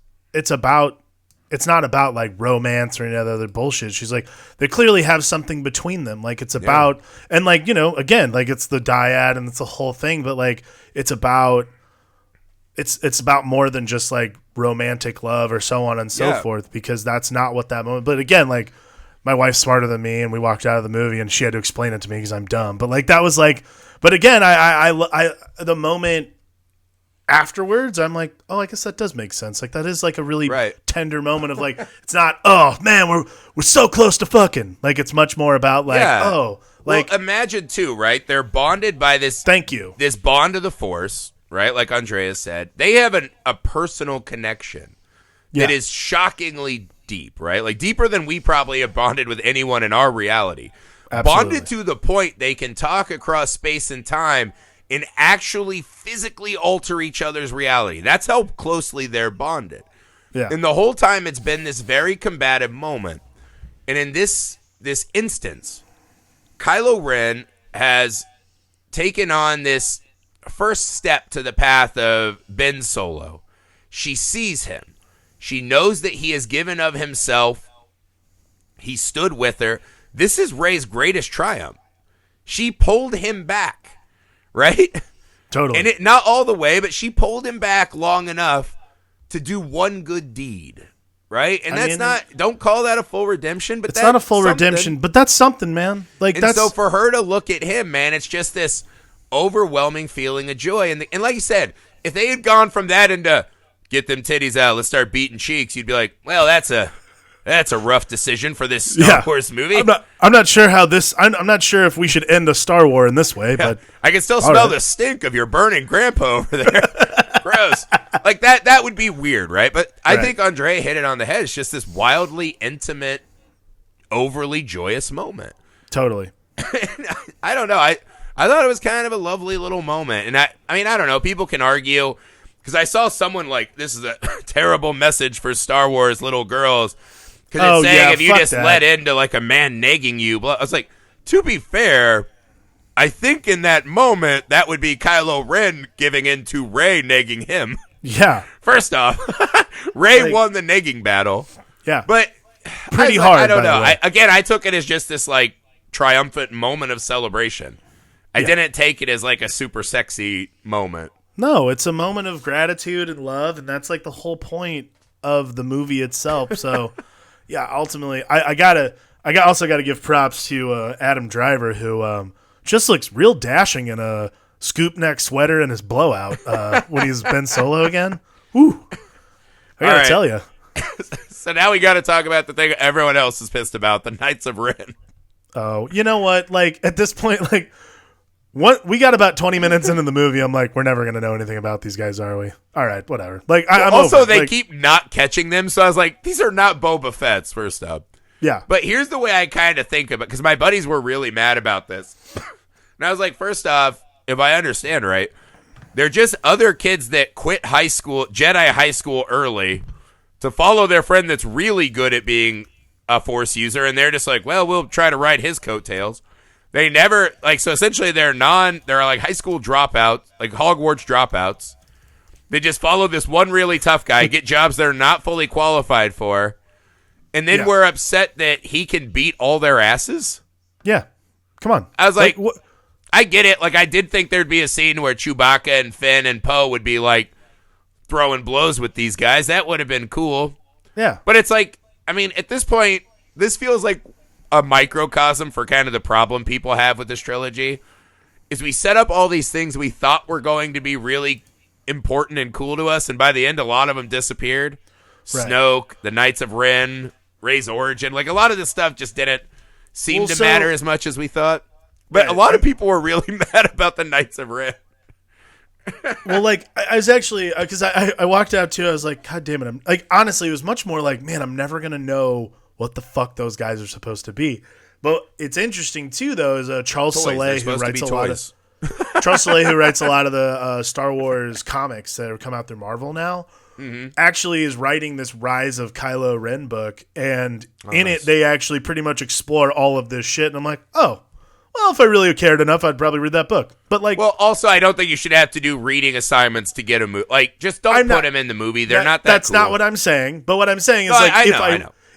Speaker 1: not about, like, romance or any other bullshit. She's like, they clearly have something between them. Like, it's about, and, like, again, like, it's the dyad and it's the whole thing, but, like, it's about more than just, like, romantic love or so on and so forth, because that's not what that moment. But again, like, my wife's smarter than me, and we walked out of the movie and she had to explain it to me because I'm dumb. But, like, that was like, but again, I the moment afterwards, I'm like, oh, I guess that does make sense. Like, that is, like, a really tender moment of, like, it's not, oh man, we're so close to fucking. Like, it's much more about, like, like,
Speaker 2: well, imagine too, right? They're bonded by this.
Speaker 1: Thank you.
Speaker 2: This bond of the Force, right? Like Andrea said, they have a personal connection that is shockingly deep, right? Like, deeper than we probably have bonded with anyone in our reality.
Speaker 1: Absolutely.
Speaker 2: Bonded to the point they can talk across space and time and actually physically alter each other's reality. That's how closely they're bonded.
Speaker 1: Yeah.
Speaker 2: And the whole time it's been this very combative moment. And in this instance, Kylo Ren has taken on this first step to the path of Ben Solo. She sees him. She knows that he has given of himself. He stood with her. This is Rey's greatest triumph. She pulled him back, right?
Speaker 1: Totally.
Speaker 2: And not all the way, but she pulled him back long enough to do one good deed, right? And don't call that a full redemption, but
Speaker 1: it's not a full redemption, but that's something, man. Like,
Speaker 2: and so for her to look at him, man, it's just this overwhelming feeling of joy. And like you said, if they had gone from that into get them titties out, let's start beating cheeks, you'd be like, well, that's That's a rough decision for this Star Wars movie.
Speaker 1: I'm not sure how this. I'm not sure if we should end a Star War in this way, but
Speaker 2: I can still smell the stink of your burning grandpa over there. Gross. Like that would be weird, right? But I think Andre hit it on the head. It's just this wildly intimate, overly joyous moment.
Speaker 1: Totally.
Speaker 2: I don't know. I thought it was kind of a lovely little moment, and I mean, I don't know. People can argue because I saw someone like, this is a terrible message for Star Wars little girls. Because it's saying if you just let into like a man nagging you. I was like, to be fair, I think in that moment that would be Kylo Ren giving in to Rey nagging him.
Speaker 1: Yeah.
Speaker 2: First off, Rey won the nagging battle.
Speaker 1: Yeah.
Speaker 2: But
Speaker 1: pretty hard.
Speaker 2: I don't know. I took it as just this like triumphant moment of celebration. I didn't take it as like a super sexy moment.
Speaker 1: No, it's a moment of gratitude and love, and that's like the whole point of the movie itself. So. Yeah, ultimately, I also gotta give props to Adam Driver, who just looks real dashing in a scoop neck sweater and his blowout when he's Ben Solo again. Woo! I gotta tell you.
Speaker 2: So now we gotta talk about the thing everyone else is pissed about: the Knights of Ren.
Speaker 1: Oh, you know what? Like at this point, like we got about 20 minutes into the movie. I'm like, we're never gonna know anything about these guys, are we? All right, whatever. Like, I'm
Speaker 2: also
Speaker 1: over.
Speaker 2: They
Speaker 1: like,
Speaker 2: keep not catching them, so I was like, these are not Boba Fett's. First up,
Speaker 1: yeah.
Speaker 2: But here's the way I kind of think of it, because my buddies were really mad about this, and I was like, first off, if I understand right, they're just other kids that quit Jedi high school early to follow their friend that's really good at being a Force user, and they're just like, well, we'll try to ride his coattails. They never, like, so essentially they're like high school dropouts, like Hogwarts dropouts. They just follow this one really tough guy, get jobs they're not fully qualified for, and then we're upset that he can beat all their asses?
Speaker 1: Yeah. Come on.
Speaker 2: I was like I get it. Like, I did think there'd be a scene where Chewbacca and Finn and Poe would be, like, throwing blows with these guys. That would have been cool.
Speaker 1: Yeah.
Speaker 2: But it's like, I mean, at this point, this feels like a microcosm for kind of the problem people have with this trilogy, is we set up all these things we thought were going to be really important and cool to us, and by the end, a lot of them disappeared. Right. Snoke, the Knights of Ren, Rey's origin, like a lot of this stuff just didn't seem to matter as much as we thought. But a lot of people were really mad about the Knights of Ren.
Speaker 1: Well, like, I was actually, because I walked out too, I was like, God damn it. I'm like, honestly, it was much more like, man, I'm never going to know what the fuck those guys are supposed to be. But it's interesting too, though, is Charles Soule, who writes a lot of Charles Soule, who writes a lot of the Star Wars comics that have come out through Marvel now, actually is writing this Rise of Kylo Ren book, and in it they actually pretty much explore all of this shit. And I'm like, oh, well, if I really cared enough, I'd probably read that book. But like,
Speaker 2: well, also, I don't think you should have to do reading assignments to get a movie. Like, just don't put them in the movie. They're not that.
Speaker 1: That's
Speaker 2: cool.
Speaker 1: not what I'm saying. But what I'm saying is,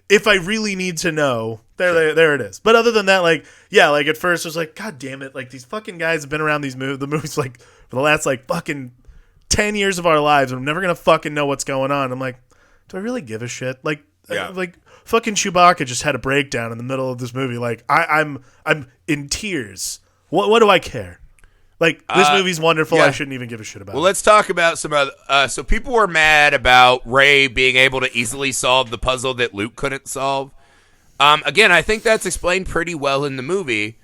Speaker 1: if I really need to know, there it is. But other than that, like, yeah, like at first I was like, God damn it, like these fucking guys have been around the movies like for the last like fucking 10 years of our lives, and I'm never gonna fucking know what's going on. I'm like, do I really give a shit? Like, like fucking Chewbacca just had a breakdown in the middle of this movie. Like, I'm in tears. What do I care? Like, this movie's wonderful. I shouldn't even give a shit about it.
Speaker 2: Well, let's talk about some other... so people were mad about Rey being able to easily solve the puzzle that Luke couldn't solve. Again, I think that's explained pretty well in the movie,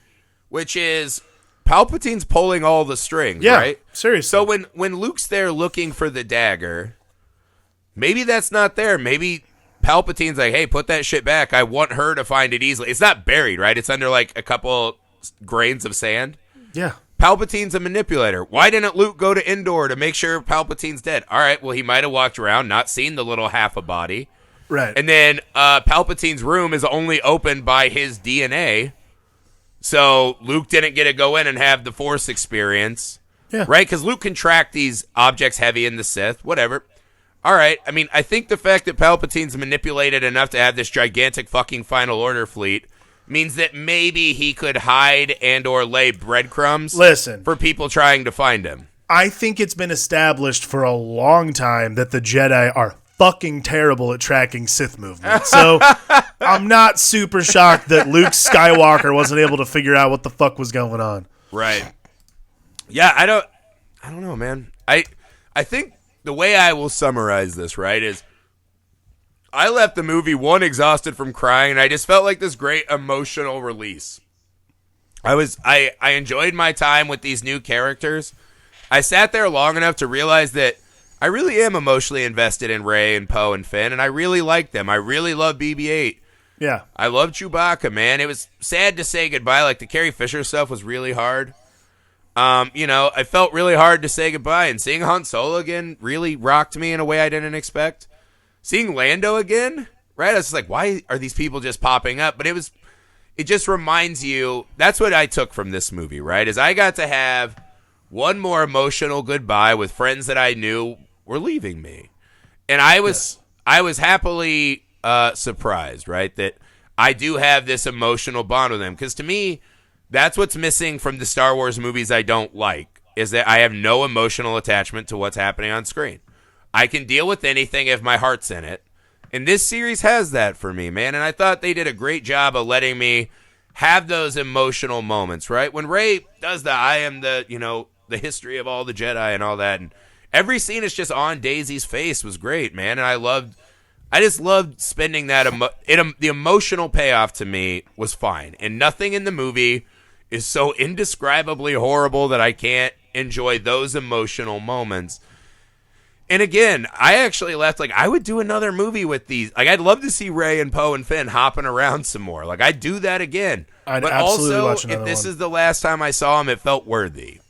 Speaker 2: which is Palpatine's pulling all the strings, right?
Speaker 1: Seriously.
Speaker 2: So when Luke's there looking for the dagger, maybe that's not there. Maybe Palpatine's like, hey, put that shit back. I want her to find it easily. It's not buried, right? It's under like a couple grains of sand.
Speaker 1: Yeah.
Speaker 2: Palpatine's a manipulator. Why didn't Luke go to Endor to make sure Palpatine's dead? All right, well, he might have walked around, not seen the little half a body.
Speaker 1: Right.
Speaker 2: And then Palpatine's room is only opened by his DNA. So Luke didn't get to go in and have the Force experience.
Speaker 1: Yeah.
Speaker 2: Right? Because Luke can track these objects heavy in the Sith. Whatever. All right. I mean, I think the fact that Palpatine's manipulated enough to have this gigantic fucking Final Order fleet means that maybe he could hide and or lay breadcrumbs for people trying to find him.
Speaker 1: I think it's been established for a long time that the Jedi are fucking terrible at tracking Sith movement. So I'm not super shocked that Luke Skywalker wasn't able to figure out what the fuck was going on.
Speaker 2: Right. Yeah, I don't know, man. I think the way I will summarize this, right, is I left the movie exhausted from crying, and I just felt like this great emotional release. I enjoyed my time with these new characters. I sat there long enough to realize that I really am emotionally invested in Rey and Poe and Finn, and I really like them. I really love BB-8.
Speaker 1: Yeah.
Speaker 2: I love Chewbacca, man. It was sad to say goodbye. Like, the Carrie Fisher stuff was really hard. I felt really hard to say goodbye, and seeing Han Solo again really rocked me in a way I didn't expect. Seeing Lando again, right? I was just like, why are these people just popping up? But it just reminds you, that's what I took from this movie, right? Is I got to have one more emotional goodbye with friends that I knew were leaving me. And I was happily surprised, right? That I do have this emotional bond with them. Because to me, that's what's missing from the Star Wars movies I don't like, is that I have no emotional attachment to what's happening on screen. I can deal with anything if my heart's in it. And this series has that for me, man. And I thought they did a great job of letting me have those emotional moments, right? When Rey does I am the history of all the Jedi and all that. And every scene is just on Daisy's face was great, man. And I just loved spending that. The emotional payoff to me was fine. And nothing in the movie is so indescribably horrible that I can't enjoy those emotional moments. And again, I actually left, like, I would do another movie with these. Like, I'd love to see Rey and Poe and Finn hopping around some more. Like, I'd do that again.
Speaker 1: But absolutely
Speaker 2: also,
Speaker 1: watch another
Speaker 2: if this
Speaker 1: one.
Speaker 2: is the last time I saw them, it felt worthy.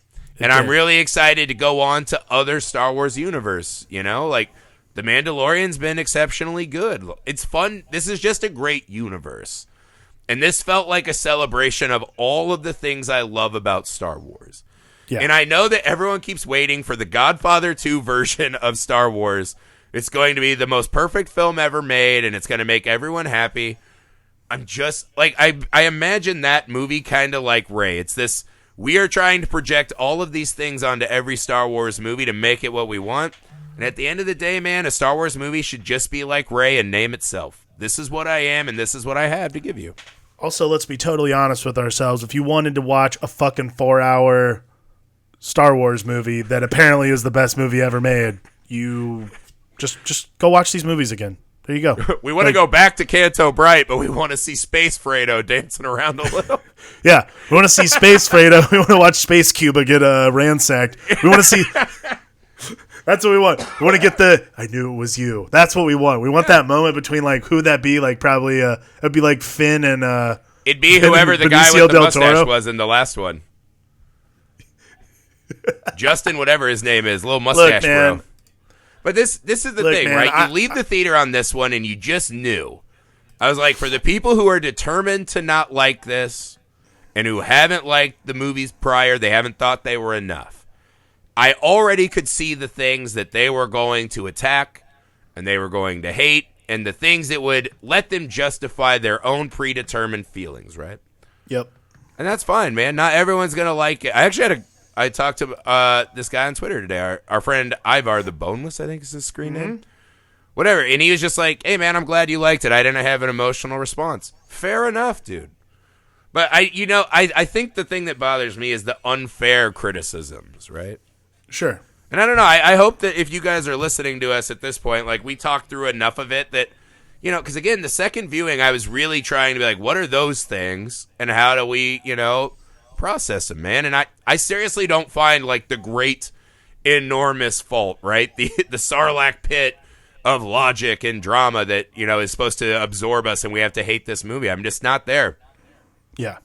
Speaker 2: I'm really excited to go on to other Star Wars universe, like The Mandalorian's been exceptionally good. It's fun. This is just a great universe. And this felt like a celebration of all of the things I love about Star Wars. Yeah. And I know that everyone keeps waiting for the Godfather 2 version of Star Wars. It's going to be the most perfect film ever made, and it's going to make everyone happy. I'm just, like, I imagine that movie kind of like Rey. It's this, we are trying to project all of these things onto every Star Wars movie to make it what we want. And at the end of the day, man, a Star Wars movie should just be like Rey and name itself. This is what I am, and this is what I have to give you.
Speaker 1: Also, let's be totally honest with ourselves. If you wanted to watch a fucking 4-hour Star Wars movie that apparently is the best movie ever made, you just go watch these movies again. There you go.
Speaker 2: We want to go back to Canto Bright, but we want to see Space Fredo dancing around a little.
Speaker 1: Yeah, we want to see Space Fredo. We want to watch Space Cuba get ransacked. We want to see... That's what we want. We want to get the I knew it was you. That's what we want. We want that moment between, like, who'd that be? Like, probably it'd be like Finn and
Speaker 2: it'd be whoever the guy with the mustache was in the last one. Justin, whatever his name is, little mustache bro. But this is the thing, man, right? You leave the theater on this one and you just knew. I was like, for the people who are determined to not like this and who haven't liked the movies prior, they haven't thought they were enough. I already could see the things that they were going to attack and they were going to hate and the things that would let them justify their own predetermined feelings, right?
Speaker 1: Yep.
Speaker 2: And that's fine, man. Not everyone's going to like it. I talked to this guy on Twitter today, our friend Ivar the Boneless, I think is his screen name. Whatever. And he was just like, hey, man, I'm glad you liked it. I didn't have an emotional response. Fair enough, dude. But I think the thing that bothers me is the unfair criticisms, right?
Speaker 1: Sure.
Speaker 2: And I don't know. I hope that if you guys are listening to us at this point, like, we talked through enough of it that, because again, the second viewing, I was really trying to be like, what are those things? And how do we, process them, man? And I seriously don't find, like, the great, enormous fault, right? The Sarlacc pit of logic and drama that, is supposed to absorb us and we have to hate this movie. I'm just not there.
Speaker 1: Yeah.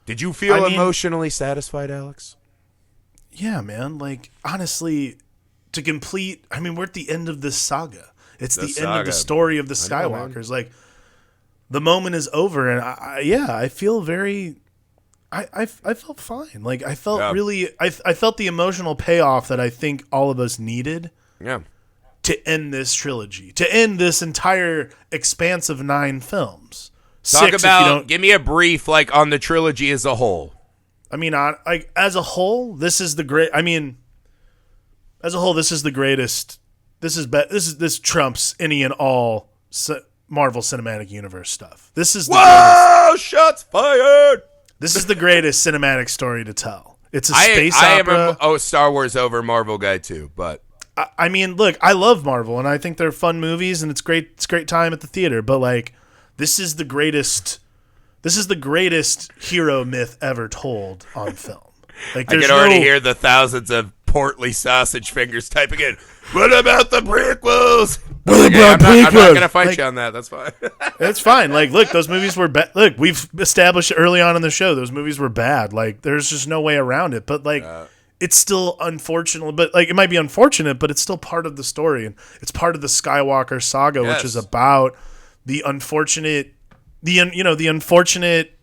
Speaker 2: Did you feel emotionally satisfied, Alex?
Speaker 1: Yeah, man. Like, honestly, to complete... we're at the end of this saga. It's the end of the story of the Skywalkers. Like, the moment is over, and I feel very... I felt fine. Like, I felt really... I felt the emotional payoff that I think all of us needed to end this trilogy, to end this entire expanse of 9 films.
Speaker 2: Give me a brief, like, on the trilogy as a whole.
Speaker 1: As a whole, this is the greatest. This trumps any and all Marvel Cinematic Universe stuff. This is the greatest.
Speaker 2: Shots fired!
Speaker 1: This is the greatest cinematic story to tell. It's a space opera.
Speaker 2: I am a Star Wars over Marvel guy too, but
Speaker 1: I mean, look, I love Marvel, and I think they're fun movies, and it's great. It's great time at the theater. But like, this is the greatest hero myth ever told on film. Like,
Speaker 2: I can already hear the thousands of portly sausage fingers typing in. What about the prequels? I'm not going to fight you on that. That's fine.
Speaker 1: It's fine. Like, look, those movies were bad. Look, we've established early on in the show those movies were bad. Like, there's just no way around it. But like. It's still unfortunate, but like it might be unfortunate, but it's still part of the story, and it's part of the Skywalker Saga, which is about the unfortunate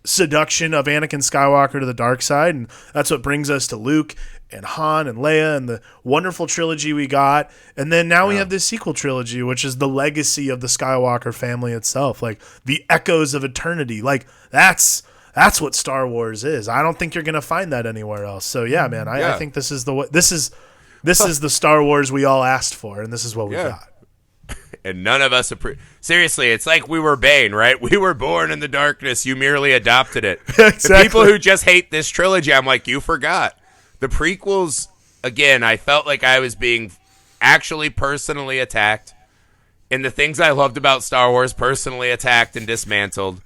Speaker 1: seduction of Anakin Skywalker to the dark side, and that's what brings us to Luke and Han and Leia and the wonderful trilogy we got, and then now we have this sequel trilogy, which is the legacy of the Skywalker family itself, like the echoes of eternity. Like that's what Star Wars is. I don't think you're gonna find that anywhere else. So yeah, man, I think this is the Star Wars we all asked for, and this is what we got.
Speaker 2: And none of us seriously. It's like we were Bane, right? We were born in the darkness. You merely adopted it.
Speaker 1: Exactly.
Speaker 2: The people who just hate this trilogy, I'm like, you forgot the prequels. Again, I felt like I was being actually personally attacked, and the things I loved about Star Wars personally attacked and dismantled.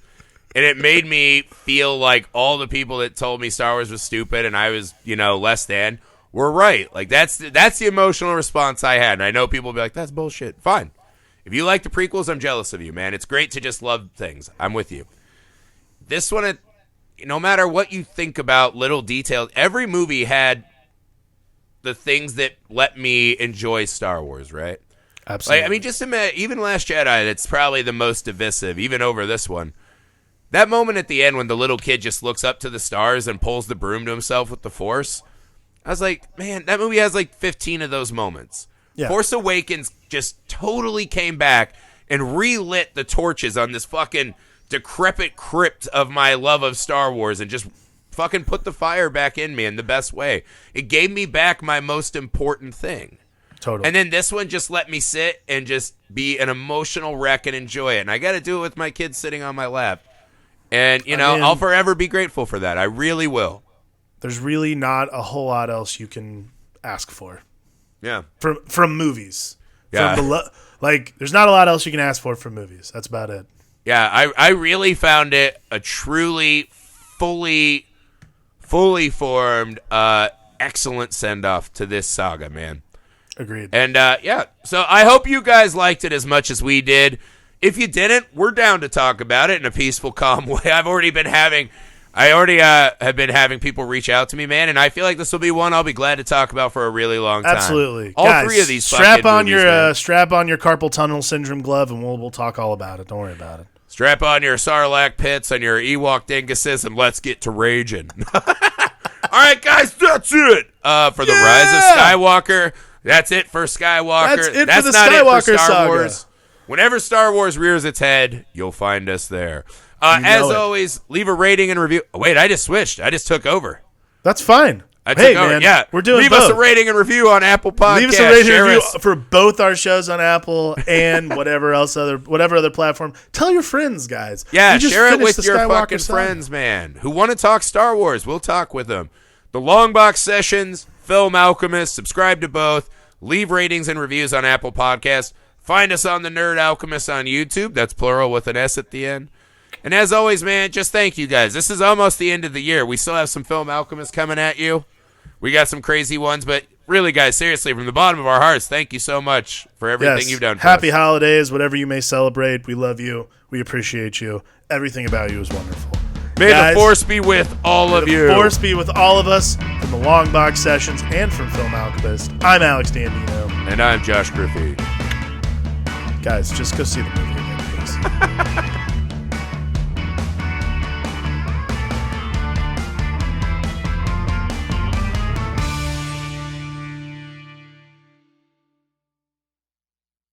Speaker 2: And it made me feel like all the people that told me Star Wars was stupid and I was, less than, were right. Like, that's the emotional response I had. And I know people will be like, that's bullshit. Fine. If you like the prequels, I'm jealous of you, man. It's great to just love things. I'm with you. This one, no matter what you think about little details, every movie had the things that let me enjoy Star Wars, right?
Speaker 1: Absolutely.
Speaker 2: Like, I mean, just imagine, even Last Jedi, that's probably the most divisive, even over this one. That moment at the end when the little kid just looks up to the stars and pulls the broom to himself with the Force, I was like, man, that movie has like 15 of those moments. Yeah. Force Awakens just totally came back and relit the torches on this fucking decrepit crypt of my love of Star Wars and just fucking put the fire back in me in the best way. It gave me back my most important thing.
Speaker 1: Totally.
Speaker 2: And then this one just let me sit and just be an emotional wreck and enjoy it. And I got to do it with my kids sitting on my lap. And, I'll forever be grateful for that. I really will.
Speaker 1: There's really not a whole lot else you can ask for.
Speaker 2: Yeah.
Speaker 1: From movies.
Speaker 2: Yeah.
Speaker 1: There's not a lot else you can ask for from movies. That's about it.
Speaker 2: Yeah, I really found it a truly, fully formed, excellent send-off to this saga, man.
Speaker 1: Agreed.
Speaker 2: And, so I hope you guys liked it as much as we did. If you didn't, we're down to talk about it in a peaceful, calm way. I already have been having people reach out to me, man, and I feel like this will be one I'll be glad to talk about for a really long time.
Speaker 1: Absolutely.
Speaker 2: All
Speaker 1: Guys,
Speaker 2: three of these
Speaker 1: strap on
Speaker 2: movies,
Speaker 1: your strap on your carpal tunnel syndrome glove, and we'll talk all about it. Don't worry about it.
Speaker 2: Strap on your Sarlacc pits and your Ewok dinguses, and let's get to raging. All right, guys, that's it for the Rise of Skywalker. That's it for Skywalker.
Speaker 1: That's it
Speaker 2: that's
Speaker 1: for the
Speaker 2: not
Speaker 1: Skywalker
Speaker 2: it for Star
Speaker 1: Saga.
Speaker 2: Wars. Whenever Star Wars rears its head, you'll find us there. As always, leave a rating and review. Oh, wait, I just switched. I just took over.
Speaker 1: That's fine.
Speaker 2: I took over.
Speaker 1: Man,
Speaker 2: yeah,
Speaker 1: we're doing
Speaker 2: Leave
Speaker 1: both.
Speaker 2: us a rating and review on Apple Podcasts.
Speaker 1: Leave us a rating and review for both our shows on Apple and whatever other platform. Tell your friends, guys.
Speaker 2: Yeah, share it with your fucking friends, man, who want to talk Star Wars. We'll talk with them. The Long Box Sessions, Film Alchemist. Subscribe to both. Leave ratings and reviews on Apple Podcasts. Find us on the Nerd Alchemist on YouTube. That's plural with an S at the end. And as always, man, just thank you guys. This is almost the end of the year. We still have some Film Alchemists coming at you. We got some crazy ones, but really, guys, seriously, from the bottom of our hearts, thank you so much for everything you've done for us.
Speaker 1: Happy holidays, whatever you may celebrate. We love you. We appreciate you. Everything about you is wonderful.
Speaker 2: May the Force be with all of you.
Speaker 1: May the Force be with all of us from the Long Box Sessions and from Film Alchemist. I'm Alex Dandino.
Speaker 2: And I'm Josh Griffey.
Speaker 1: Guys, just go see the movie again, please.